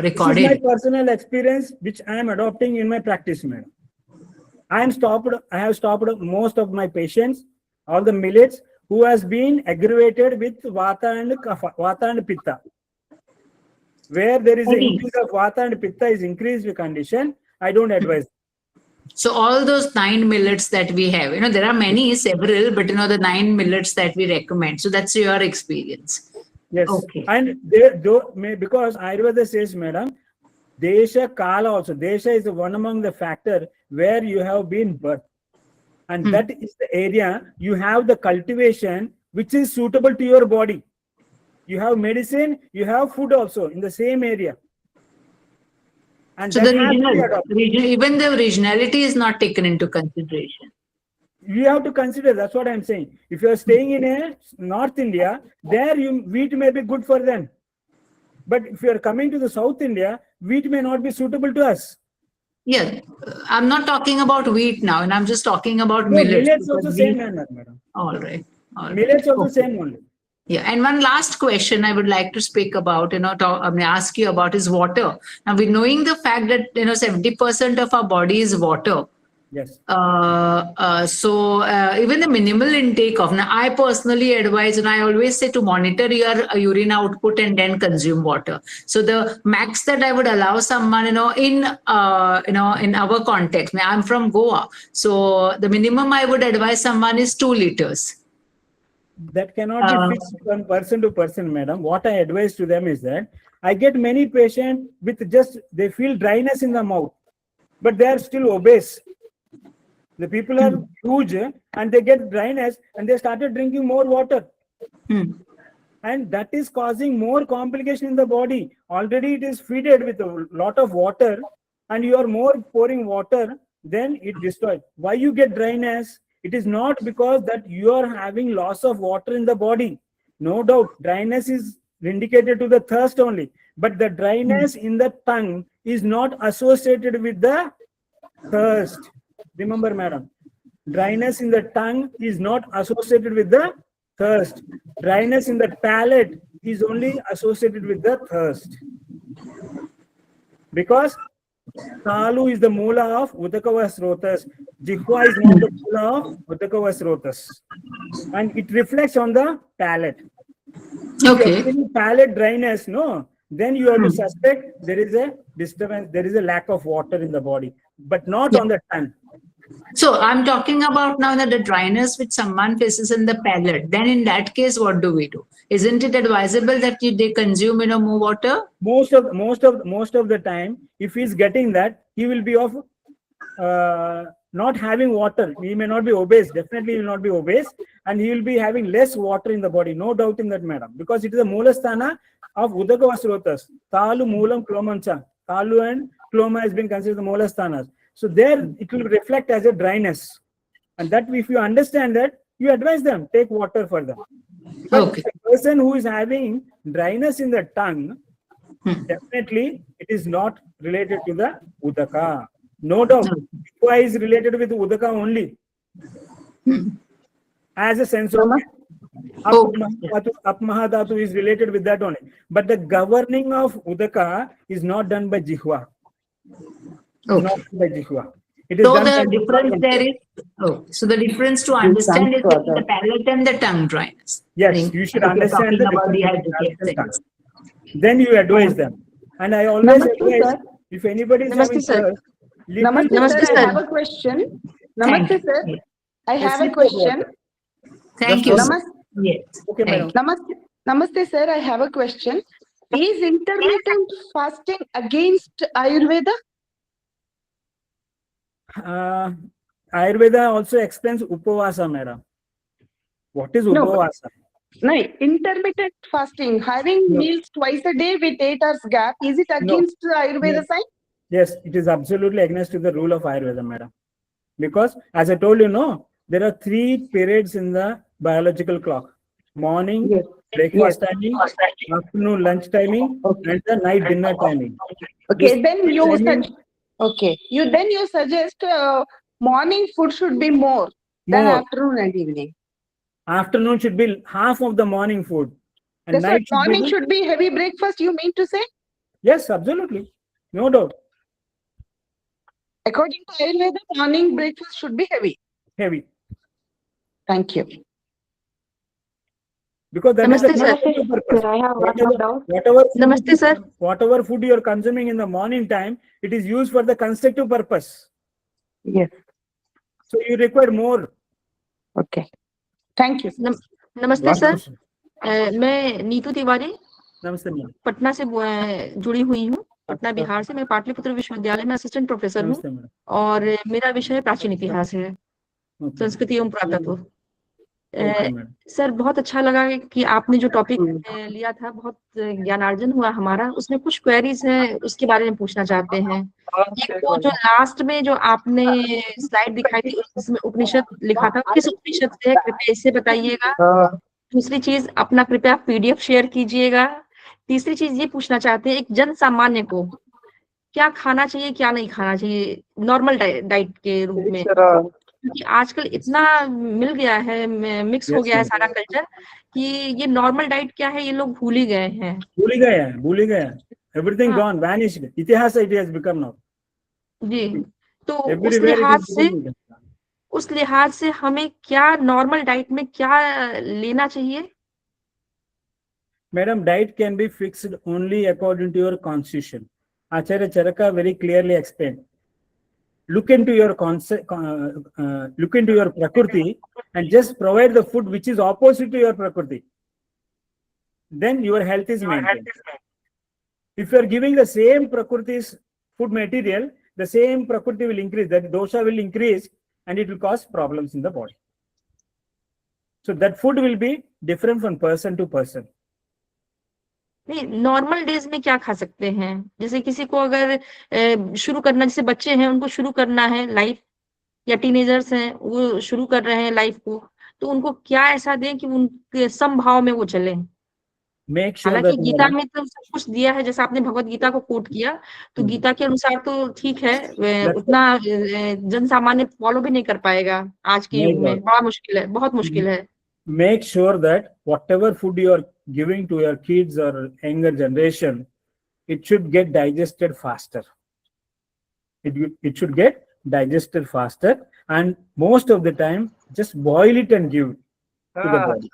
recorded? This is my personal experience, which I am adopting in my practice, madam. I have stopped most of my patients, all the millets, who has been aggravated with vata and pitta. Where there is an increase of vata and pitta is increased condition, I don't advise. So all those 9 millets that we have, there are several, but the 9 millets that we recommend. So that's your experience. Yes. Okay. And because Ayurveda says, madam, Desha Kala also. Desha is one among the factor where you have been birthed. And that is the area you have the cultivation which is suitable to your body. You have medicine, you have food also in the same area. And so even the regionality is not taken into consideration. You have to consider, that's what I'm saying. If you are staying in a North India, there wheat may be good for them. But if you are coming to the South India, wheat may not be suitable to us. Yeah, I'm not talking about wheat now, and I'm just talking about millets. Millets also same, madam. All right. Millets also same only. Yeah, and one last question I would like to speak about, ask you about is water. Now, knowing the fact that 70% of our body is water. Yes. So even the minimal intake of, now I personally advise, and I always say to monitor your urine output and then consume water. So the max that I would allow someone, in our context, I'm from Goa, so the minimum I would advise someone is 2 liters. That cannot be fixed from person to person, madam. What I advise to them is that I get many patients with just, they feel dryness in the mouth, but they are still obese. The people are huge and they get dryness and they started drinking more water. And that is causing more complication in the body. Already it is fed with a lot of water and you are more pouring water, then it destroys. Why you get dryness? It is not because that you are having loss of water in the body. No doubt, dryness is indicated to the thirst only. But the dryness in the tongue is not associated with the thirst. Remember, madam, dryness in the tongue is not associated with the thirst. Dryness in the palate is only associated with the thirst. Because Talu is the moola of Udakava Srotas. Jihva is not the moola of Udakava Srotas. And it reflects on the palate. Okay. If you have palate dryness, no, then you have to suspect there is a disturbance, there is a lack of water in the body, but not on the tongue. So I'm talking about now that the dryness which someone faces in the palate. Then in that case, what do we do? Isn't it advisable that they consume more water? Most of the time, if he's getting that, he will be of not having water. He may not be obese. Definitely, he will not be obese, and he will be having less water in the body. No doubt in that, madam, because it is a moolasthana of Udaka Vasrotas. Talu, Moolam, Klomancha. Talu and Kloma has been considered the moolasthana. So there it will reflect as a dryness. And that if you understand that, you advise them, take water for them. But Okay. a person who is having dryness in the tongue, definitely it is not related to the Udaka. No doubt. Why is related with Udaka only? As a sense of Apmahadhatu is related with that only. But the governing of Udaka is not done by Jihva. Not by Jihva. It is So done the by difference there is, so the difference to understand is between the palate and the tongue dryness. Yes, you should understand the about difference the between palate and tongue. Then you advise them. And I always advise, if anybody is having thirst, Namaste, sir. I have a question. Namaste, sir. I have a question. Thank you. Namaste. Yes. Okay, madam. Namaste, sir. I have a question. Is intermittent fasting against Ayurveda? Ayurveda also explains Upavasa, madam. What is Upavasa? No, intermittent fasting, having meals twice a day with 8 hours gap, is it against Ayurveda side? Yes, it is absolutely against the rule of Ayurveda, madam. Because as I told you, no, there are 3 periods in the biological clock: morning, breakfast timing, afternoon lunch timing, and the night dinner timing. Okay, then you suggest morning food should be more than afternoon and evening. Afternoon should be half of the morning food, and night morning should be heavy breakfast. You mean to say? Yes, absolutely, no doubt. According to Ayurveda, morning breakfast should be heavy. Heavy. Thank you. Because that is the purpose. I have one more doubt. Whatever food you are consuming in the morning time, it is used for the constructive purpose. Yes. So you require more. Okay. Thank you. नमस्ते sir, मैं नीतू तिवारी नमस्ते ma'am, Patna से जुड़ी हुई हूँ। पटना बिहार से। मैं पाटलिपुत्र विश्वविद्यालय में असिस्टेंट प्रोफेसर हूँ और मेरा विषय है प्राचीन इतिहास है, संस्कृति एवं पुरातत्व। सर बहुत अच्छा लगा कि आपने जो टॉपिक लिया था, बहुत ज्ञानार्जन हुआ हमारा। उसमें कुछ क्वेरीज हैं, उसके बारे में पूछना चाहते हैं। एक तो जो लास्ट में जो आपने स्लाइड दिखाई थी उसमें उपनिषद लिखा था, किस उपनिषद से है कृपया इससे बताइएगा। दूसरी चीज, अपना कृपया पीडीएफ शेयर कीजिएगा। तीसरी चीज ये पूछना चाहते हैं, एक जन सामान्य को क्या खाना चाहिए क्या नहीं खाना चाहिए नॉर्मल डाइट के रूप में, क्योंकि आजकल इतना मिल गया है, मिक्स हो गया है सारा कल्चर कि ये नॉर्मल डाइट क्या है ये लोग भूल ही गए हैं। भूल ही गए। Everything gone, vanished. इतिहास इट हैज बिकम नाउ। जी, तो उस लिहाज से हमें क्या नॉर्मल डाइट में क्या लेना चाहिए? Madam, diet can be fixed only according to your constitution. Acharya Charaka very clearly explained. look into your concept, look into your prakriti, and just provide the food which is opposite to your prakriti. Then your health is maintained. If you are giving the same prakriti's food material, the same prakriti will increase, that dosha will increase, and it will cause problems in the body. So that food will be different from person to person. नहीं, normal days में क्या खा सकते हैं? जैसे किसी को अगर शुरू करना, जैसे बच्चे हैं उनको शुरू करना है लाइफ, या टीनेजर्स हैं वो शुरू कर रहे हैं लाइफ को, तो उनको क्या ऐसा दें कि उनके समभाव में वो चले? Make sure हालांकि that गीता में तो सब कुछ दिया है, जैसे आपने भगवत गीता को कोट किया, तो गीता के अनुसार तो ठीक है, उतना जन सामान्य फॉलो भी नहीं कर पाएगा आज के युग में, बड़ा मुश्किल है, बहुत मुश्किल है. Make sure that whatever food you are giving to your kids or younger generation, it should get digested faster. It should get digested faster, and most of the time just boil it and give to the body.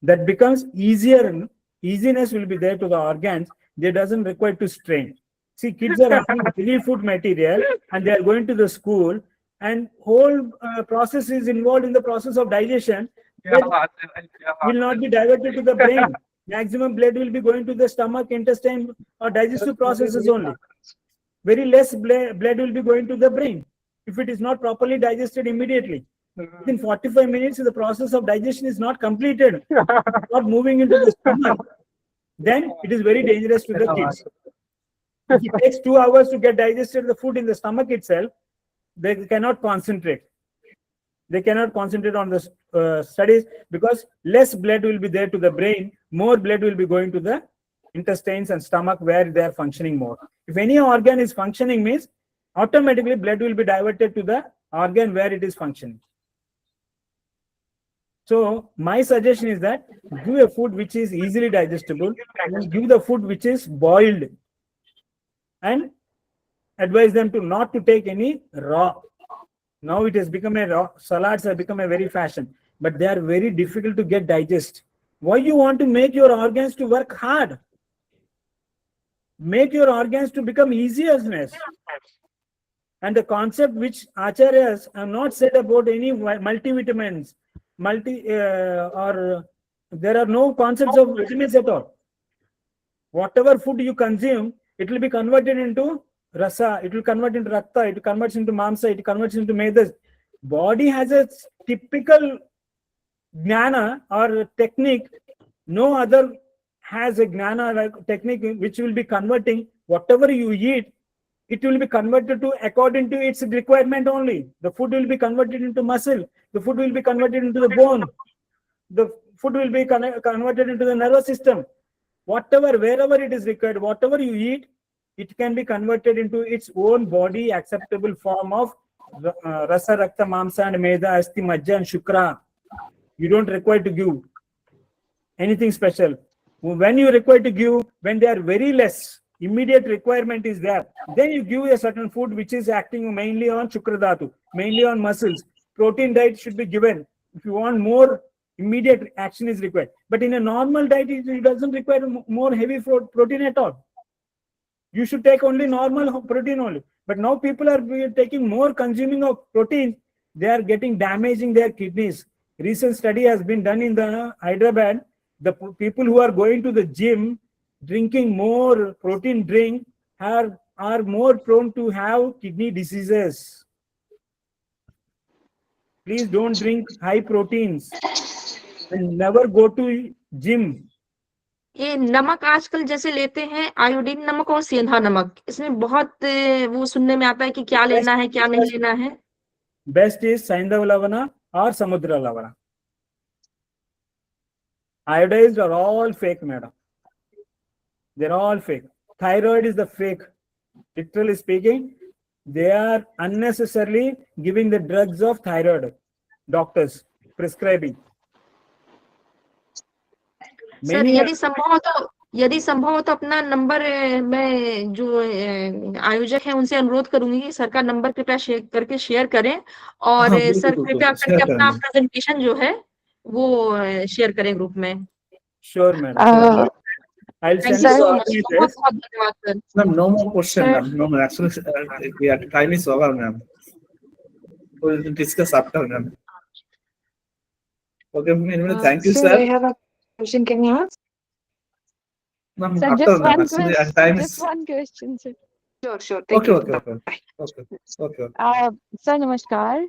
That becomes easier. Easiness will be there to the organs. They doesn't require to strain. See, kids are having heavy food material and they are going to the school, and whole process is involved in the process of digestion. Will not be diverted to the brain. Maximum blood will be going to the stomach, intestine, or digestive processes only. Very less blood will be going to the brain if it is not properly digested immediately. Within 45 minutes, the process of digestion is not completed, not moving into the stomach. Then it is very dangerous to the kids. If it takes 2 hours to get digested the food in the stomach itself, they cannot concentrate. They cannot concentrate on the studies, because less blood will be there to the brain, more blood will be going to the intestines and stomach where they are functioning more. If any organ is functioning, means automatically blood will be diverted to the organ where it is functioning. So my suggestion is that give a food which is easily digestible, and give the food which is boiled, and advise them to not to take any raw. Now it has become a raw, salads have become a very fashion, but they are very difficult to get digest. Why you want to make your organs to work hard? Make your organs to become easier. And the concept which acharyas have not said about any multivitamins, or there are no concepts of vitamins at all. Whatever food you consume, it will be converted into rasa, it will convert into rakta, it converts into mamsa, it converts into medas. Body has a typical jnana or technique. No other has a jnana like technique which will be converting whatever you eat. It will be converted to according to its requirement only. The food will be converted into muscle. The food will be converted into the bone. The food will be converted into the nervous system. Whatever, wherever it is required, whatever you eat, it can be converted into its own body acceptable form of rasa, rakta, mamsa, and meda, asti, majja, and shukra. You don't require to give anything special. When you require to give, when they are very less, immediate requirement is there, then you give a certain food which is acting mainly on shukradhatu, mainly on muscles. Protein diet should be given if you want more immediate action is required. But in a normal diet, it doesn't require more heavy protein at all. You should take only normal protein only. But now people are taking more consuming of protein. They are getting damaging their kidneys. Recent study has been done in the Hyderabad. The people who are going to the gym, drinking more protein drink, are more prone to have kidney diseases. Please don't drink high proteins and never go to gym. ये नमक आजकल जैसे लेते हैं iodine नमक और सेंधा नमक, इसमें बहुत वो सुनने में आता है कि क्या लेना है क्या नहीं लेना है. Best is Saindhav Lavana or Samudra Lavana. Iodized are all fake, madam. They're all fake. Thyroid is the fake. Literally speaking, they are unnecessarily giving the drugs of thyroid. Doctors prescribing. Sir यदि संभव हो तो अपना number मैं जो आयोजक है उनसे अनुरोध करूंगी कि सर का नंबर कृपया शेयर करें, और सर कृपया करके अपना प्रेजेंटेशन जो है वो शेयर करें ग्रुप में. Sure madam. I'll Thank send you you so the much. images. बहुत धन्यवाद sir. Ma'am, no more question, Sir. ma'am. No, ma'am. Actually, time is over, ma'am. We'll discuss after, ma'am. Okay, ma'am. Thank you, Sir, I sir. have a question. Can you ask? Ma'am, Sir, after, just ma'am. one Actually, question. time Just is one question, sir. Sure. Take okay, care. okay, okay, okay, okay. Sir, namaskar.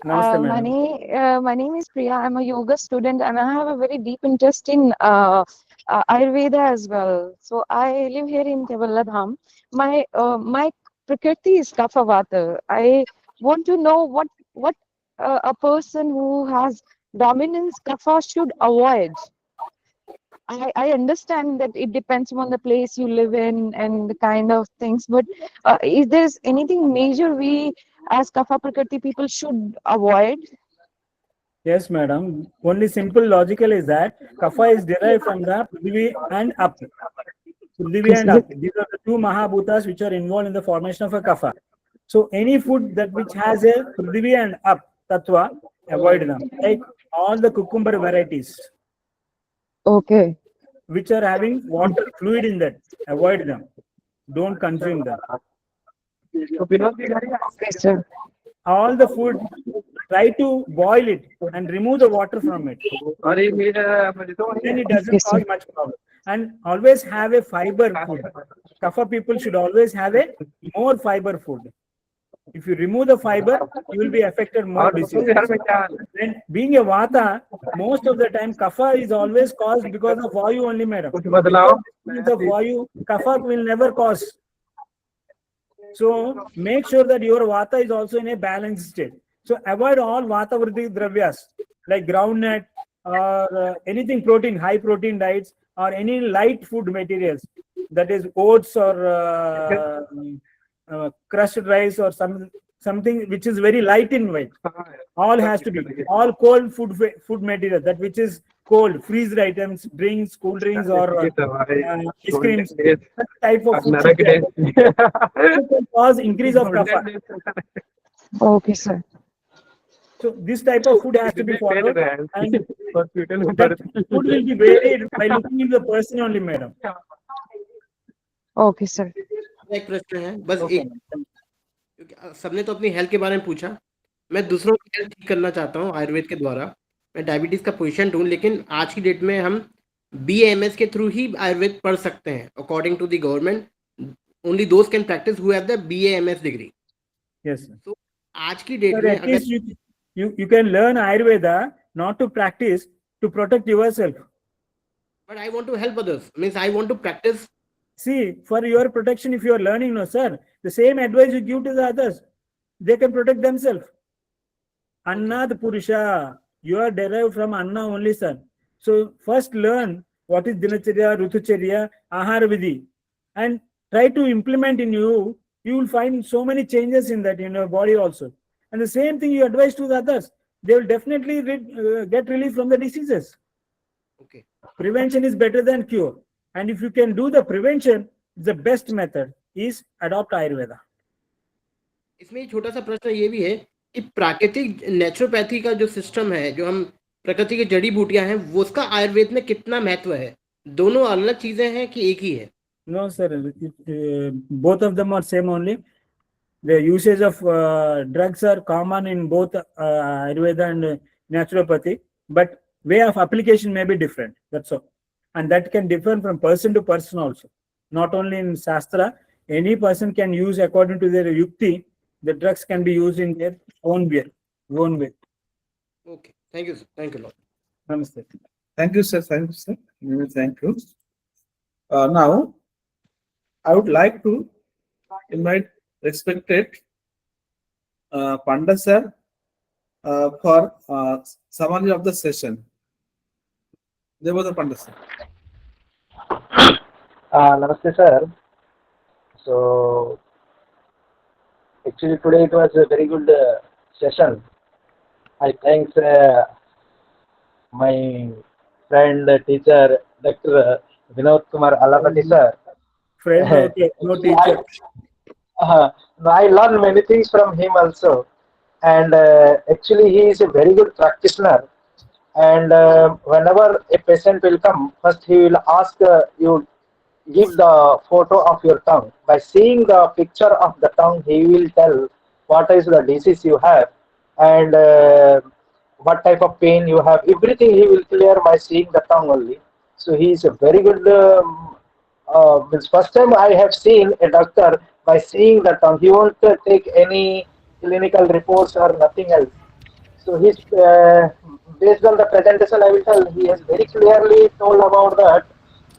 Namaste, madam. My name is Priya. I'm a yoga student and I have a very deep interest in Ayurveda as well. So I live here in Kevaladham. My prakriti is Kapha Vata. I want to know what a person who has dominance Kapha should avoid. I understand that it depends on the place you live in and the kind of things, but is there anything major we as Kapha Prakriti people should avoid? Yes, madam. Only simple logical is that kapha is derived from the Prithvi and up. Prithvi and up. These are the two Mahabhutas which are involved in the formation of a kapha. So any food that which has a Prithvi and up tattva, avoid them. Like all the cucumber varieties Okay. which are having water fluid in that, avoid them. Don't consume them. Okay, sir. All the food, try to boil it and remove the water from it. Then it doesn't cause much problem. And always have a fiber food. Kapha people should always have a more fiber food. If you remove the fiber, you will be affected more diseases. Then being a vata, most of the time kapha is always caused because of vayu only, madam. Because of vayu, kapha will never cause. So make sure that your vata is also in a balanced state. So avoid all vata vriddhi dravyas like groundnut or anything protein, high protein diets or any light food materials, that is oats or crushed rice or something which is very light in weight. All has to be all cold food material, that which is cold, freezed items, drinks, cool drinks or ice creams. That type of food should be can cause increase of kapha. Okay, sir. So this type of food has to be followed, and that food will be varied by looking into the person only, madam. Okay, sir. एक प्रश्न है बस एक, क्योंकि सबने तो अपनी health के बारे में पूछा, मैं दूसरों की हेल्थ ठीक करना चाहता हूँ आयुर्वेद के द्वारा। मैं डायबिटीज का पेशेंट हूँ, लेकिन आज की डेट में हम BAMS के थ्रू ही आयुर्वेद पढ़ सकते हैं। According to the government only those can practice who have the BAMS डिग्री। Yes, sir. तो आज की डेट Sir, में at least you can learn Ayurveda not to practice, to protect yourself. But I want to help others. Means I want to practice. See, for your protection, if you are learning, no, sir, the same advice you give to the others, they can protect themselves. Annad Purusha, you are derived from Anna only, sir. So first learn what is Dinacharya, Rutucharya, Ahara Vidhi, and try to implement in you. You will find so many changes in that, in your body also. And the same thing you advise to the others, they will definitely get relief from the diseases. Okay. Prevention is better than cure. And if you can do the prevention, the best method is adopt Ayurveda. इसमें छोटा सा प्रश्न ये भी है कि प्राकृतिक naturopathy का जो सिस्टम है, जो हम प्रकृति की जड़ी बूटियां हैं, वो उसका आयुर्वेद में कितना महत्व है? दोनों अलग चीजें हैं कि एक ही है? No, sir. Both of them are same only. The usage of drugs are common in both Ayurveda and naturopathy, but way of application may be different. That's all. And that can differ from person to person also. Not only in Shastra, any person can use according to their yukti. The drugs can be used in their own way. Okay. Thank you, sir. Thank you a lot. Namaste. Thank you, sir. Thank you, sir. Thank you. Now, I would like to invite respected Panda sir for summary of the session. Devada Panda sir. Namaste, sir. So, actually today it was a very good session. I thanks my friend, teacher, Dr. Vinod Kumar Alapaty, sir. Friend, okay, no teacher. I learned many things from him also. And actually he is a very good practitioner. And whenever a patient will come, first he will ask you give the photo of your tongue. By seeing the picture of the tongue, he will tell what is the disease you have and what type of pain you have. Everything he will clear by seeing the tongue only. So he is a very good. Means first time I have seen a doctor by seeing the tongue. He won't take any clinical reports or nothing else. So he's based on the presentation, I will tell he has very clearly told about that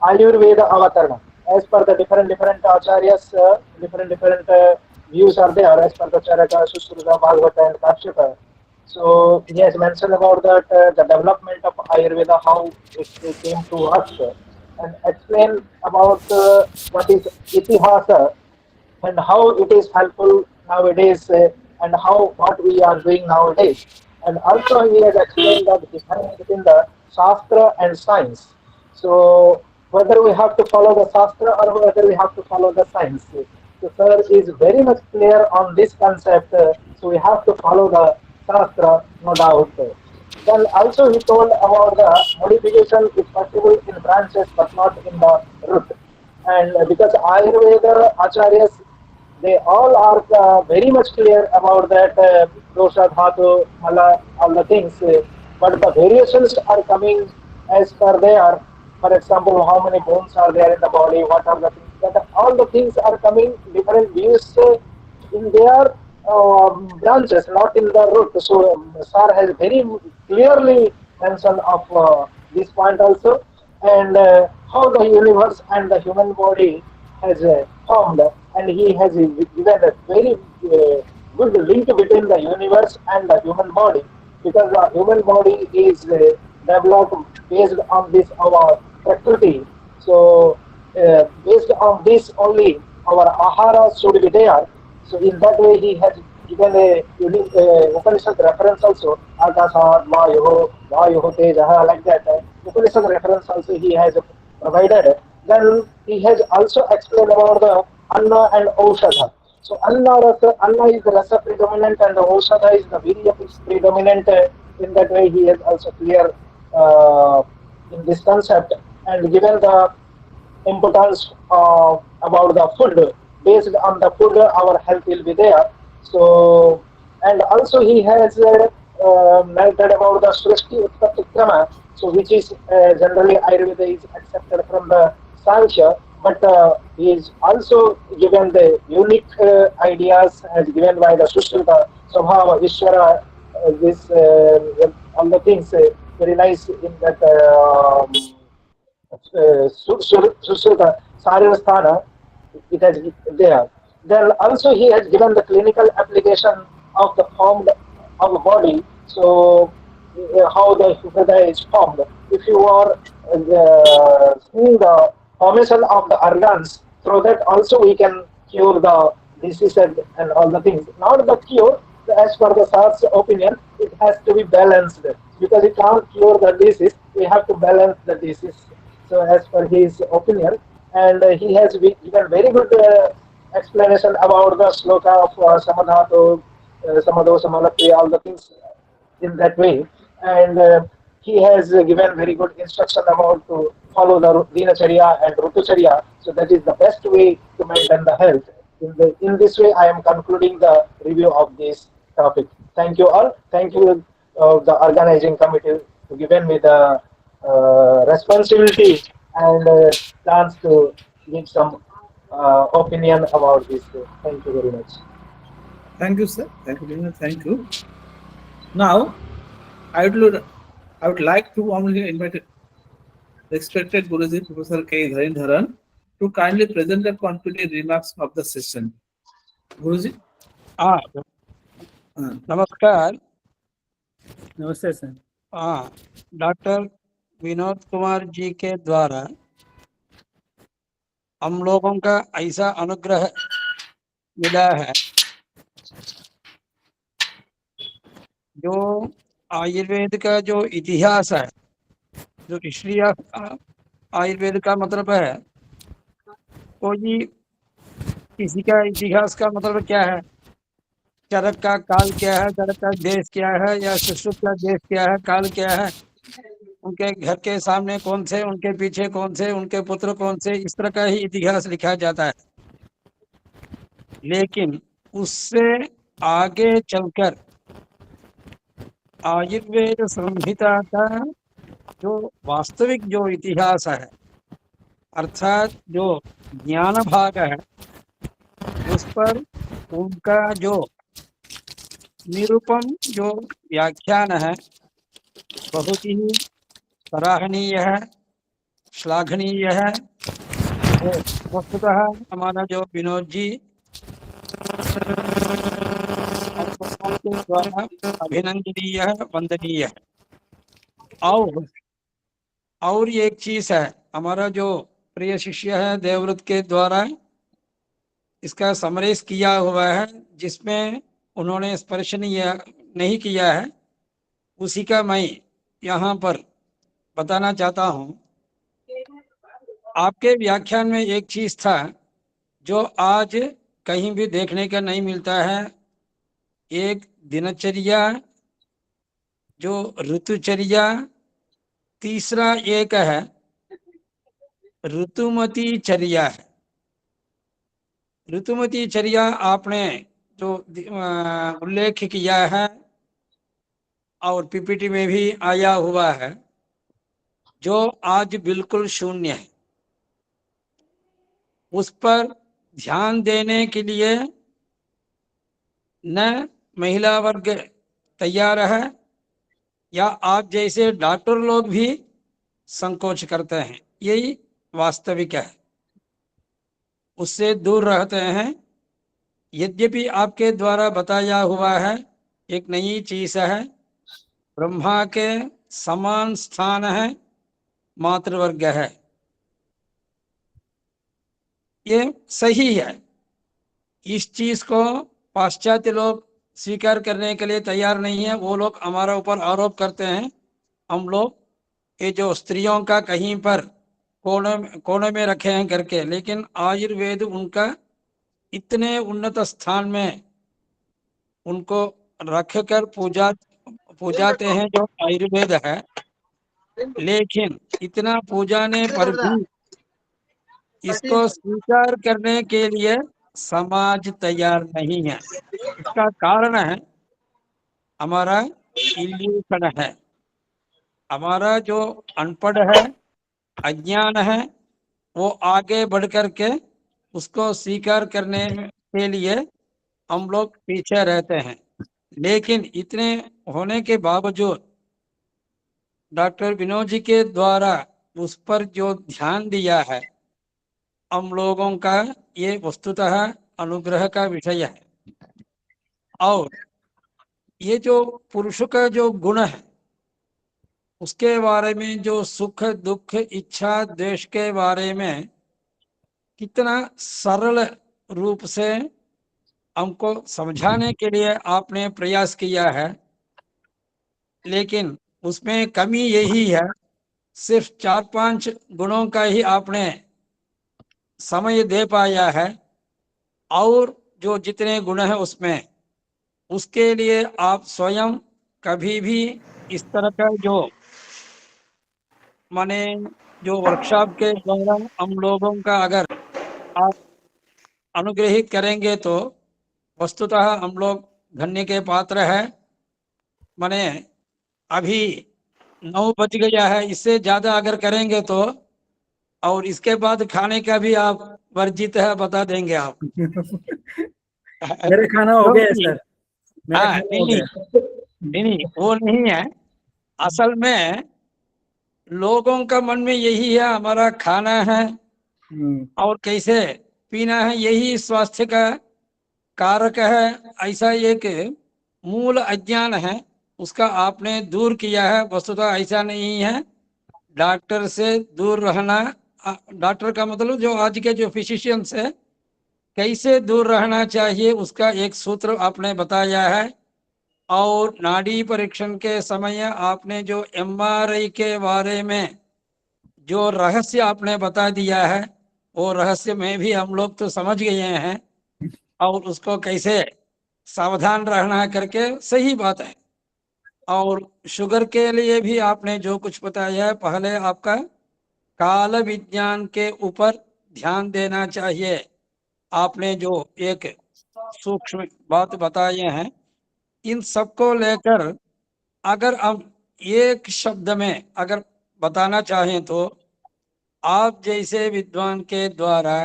Ayurveda avatarana. As per the different acharyas, different views are there as per the Charaka, Sushruta, Bhagavata, and Kapshaka. So he has mentioned about that the development of Ayurveda, how it came to us, and explain about what is itihasa and how it is helpful nowadays and how what we are doing nowadays. And also he has explained that difference between the Shastra and science. So whether we have to follow the Shastra or whether we have to follow the science. So sir is very much clear on this concept. So we have to follow the Shastra, no doubt. Then also he told about the modification is possible in branches but not in the root. And because Ayurveda acharyas, they all are very much clear about that dosha, dhatu, mala, all the things. But the variations are coming as per their, for example, how many bones are there in the body, what are the things. That all the things are coming different views in their branches, not in the root. So Sir has very clearly mentioned of this point also, and how the universe and the human body has formed, and he has given a very good link between the universe and the human body, because the human body is developed based on this our prakriti. So based on this only our ahara should be there. So in that way he has given a unique Upanishad reference also, Akasat, Vayoho, Tejaha, like that. Upanishad reference also he has provided. Then he has also explained about the Anna and Aushadha. So Anna is the rasa predominant and the Aushadha is the Virya predominant. In that way he has also clear in this concept and given the importance about the food. Based on the food, our health will be there. So, and also he has mentioned about the Srishti Utpatti Krama, so which is generally Ayurveda is accepted from the Sankhya, but he is also given the unique ideas as given by the Sushruta, Swabhava, Ishvara, this all the things very nice in that. Sushruta Sarirasthana, it has there. Then also he has given the clinical application of the formed of the body. So how the Hridaya is formed. If you are seeing the formation of the organs, through that also we can cure the disease and all the things. Not the cure, as per the Sars opinion, it has to be balanced because it can't cure the disease. We have to balance the disease. So as per his opinion, and he has given very good explanation about the sloka of samadhatu, samadho, samalati, all the things in that way. And he has given very good instruction about to follow the dinacharya and rutucharya. So that is the best way to maintain the health. In this way, I am concluding the review of this topic. Thank you all. Thank you, the organizing committee, to given me the responsibility and chance to give some opinion about this. Thank you very much. Thank you, sir. Thank you, Vinod. Thank you. Now, I would like to warmly invite respected Guruji Professor K. Dharan to kindly present the concluding remarks of the session. Guruji. नमस्कार। नमस्ते sir. Doctor Vinod Kumar ji के द्वारा हम लोगों का ऐसा अनुग्रह मिला है जो आयुर्वेद का जो इतिहास है, जो हिस्ट्री ऑफ आयुर्वेद का मतलब है, वो जी किसी का इतिहास का मतलब क्या है, चरक का काल क्या है, चरक का देश क्या है, या सुश्रुत का देश क्या है, काल क्या है, उनके घर के सामने कौन से, उनके पीछे कौन से, उनके पुत्र कौन से, इस तरह का ही इतिहास लिखा जाता है। लेकिन उससे आगे चलकर आयुर्वेद संहिता का जो वास्तविक जो इतिहास है, अर्थात जो ज्ञान भाग है, उस पर उनका जो निरूपण, जो व्याख्यान है, बहुत ही सराहनीय है, श्लाघनीय है। तो वस्तुतः हमारा जो विनोद जी के द्वारा अभिनंदनीय है, वंदनीय है। और एक चीज है, हमारा जो प्रिय शिष्य है देवव्रत के द्वारा इसका समरेश किया हुआ है, जिसमें उन्होंने स्पर्श नहीं किया है, उसी का मैं यहाँ पर बताना चाहता हूँ। आपके व्याख्यान में एक चीज था जो आज कहीं भी देखने का नहीं मिलता है, एक दिनचर्या, जो ऋतुचर्या, तीसरा एक है ऋतुमती चर्या है। ऋतुमती चर्या आपने जो उल्लेख किया है और पीपीटी में भी आया हुआ है, जो आज बिल्कुल शून्य है, उस पर ध्यान देने के लिए न महिला वर्ग तैयार है, या आप जैसे डॉक्टर लोग भी संकोच करते हैं। यही वास्तविक है, उससे दूर रहते हैं। यद्यपि आपके द्वारा बताया हुआ है एक नई चीज है, ब्रह्मा के समान स्थान है, मातृवर्ग है, ये सही है। इस चीज को पाश्चात्य लोग स्वीकार करने के लिए तैयार नहीं है। वो लोग हमारा ऊपर आरोप करते हैं, हम लोग ये जो स्त्रियों का कहीं पर कोने में रखे हैं करके, लेकिन आयुर्वेद उनका इतने उन्नत स्थान में उनको रख कर पूजाते हैं जो आयुर्वेद है। लेकिन इतना पूजाने पर भी इसको स्वीकार करने के लिए समाज तैयार नहीं है। इसका कारण है हमारा इल्यूशन है, हमारा जो अनपढ़ है, अज्ञान है, वो आगे बढ़ कर के उसको स्वीकार करने के लिए हम लोग पीछे रहते हैं। लेकिन इतने होने के बावजूद डॉक्टर विनोद जी के द्वारा उस पर जो ध्यान दिया है, हम लोगों का ये वस्तुतः अनुग्रह का विषय है। और ये जो पुरुष का जो गुण है, उसके बारे में जो सुख दुख इच्छा द्वेष के बारे में कितना सरल रूप से हमको समझाने के लिए आपने प्रयास किया है। लेकिन उसमें कमी यही है, सिर्फ 4-5 गुणों का ही आपने समय दे पाया है, और जो जितने गुण है उसमें, उसके लिए आप स्वयं कभी भी इस तरह का जो माने जो वर्कशॉप के द्वारा हम लोगों का अगर आप अनुग्रहित करेंगे तो वस्तुतः हम लोग धन्य के पात्र है। माने अभी 9 बज गया है, इससे ज्यादा अगर करेंगे तो, और इसके बाद खाने का भी आप वर्जित है, बता देंगे आप। मेरा खाना हो गया है सर, मेरा हाँ, खाना हो गया। नहीं वो नहीं है। असल में लोगों का मन में यही है, हमारा खाना है और कैसे पीना है, यही स्वास्थ्य का कारक है। ऐसा एक मूल अज्ञान है, उसका आपने दूर किया है। वस्तुतः ऐसा नहीं है। डॉक्टर से दूर रहना, डॉक्टर का मतलब जो आज के जो फिजिशियंस है, कैसे दूर रहना चाहिए उसका एक सूत्र आपने बताया है। और नाड़ी परीक्षण के समय आपने जो एमआरआई के बारे में जो रहस्य आपने बता दिया है, वो रहस्य में भी हम लोग तो समझ गए हैं, और उसको कैसे सावधान रहना करके, सही बात है। और शुगर के लिए भी आपने जो कुछ बताया है, पहले आपका काल विज्ञान के ऊपर ध्यान देना चाहिए। आपने जो एक सूक्ष्म बात बताए हैं, इन सबको लेकर अगर हम एक शब्द में अगर बताना चाहें तो आप जैसे विद्वान के द्वारा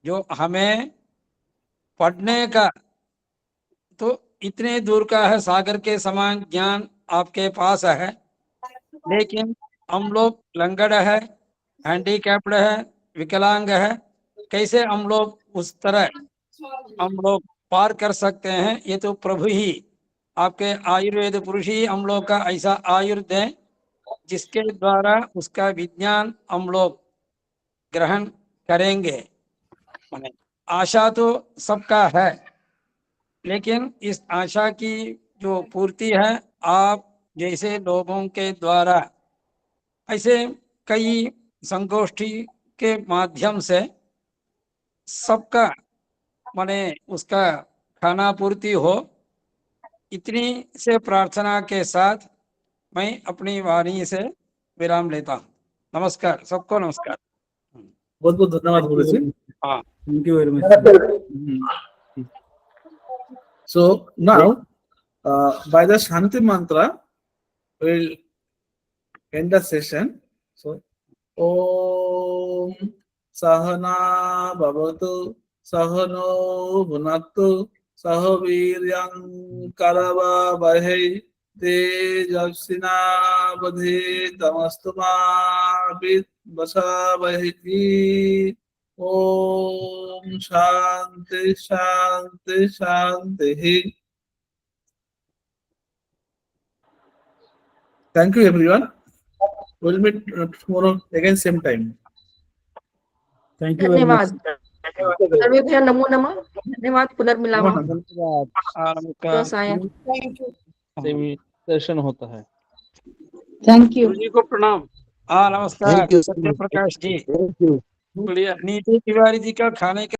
जो हमें पढ़ने का तो इतने दूर का है, सागर के समान ज्ञान आपके पास है, लेकिन हम लोग लंगड़ है, हैंडीकैप्ड है, विकलांग है, कैसे हम लोग उस तरह हम लोग पार कर सकते हैं? ये तो प्रभु ही, आपके आयुर्वेद पुरुष ही हम लोग का ऐसा आयुर् दें जिसके द्वारा उसका विज्ञान हम लोग ग्रहण करेंगे। माने आशा तो सबका है, लेकिन इस आशा की जो पूर्ति है आप जैसे लोगों के द्वारा ऐसे कई संगोष्ठी के माध्यम से सबका माने उसका खाना पूर्ति हो, इतनी से प्रार्थना के साथ मैं अपनी वाणी से विराम लेता हूँ। नमस्कार, सबको नमस्कार। बहुत बहुत धन्यवाद गुरुजी। हाँ, Thank you very much. So now, by the Shanti mantra, we'll end the session. So, Om Sahana Bhavatu Sahano Bhunaktu Sahaviryam Karava Vahe Tejasvina Badhe Tamastuma Vid Basa Vahiti. Om Shanti Shanti Shanti. Thank you everyone. We'll meet tomorrow again same time. Thank you very much. धन्यवाद सर्वेभ्यः नमो नमः। धन्यवाद, पुनर्मिलामः। नमस्कार। सायं। Session होता है। Thank you. गुरु जी को प्रणाम। हाँ, नमस्कार Thank you. Satya Prakash ji. Thank you. बढ़िया। नीति तिवारी जी का खाने का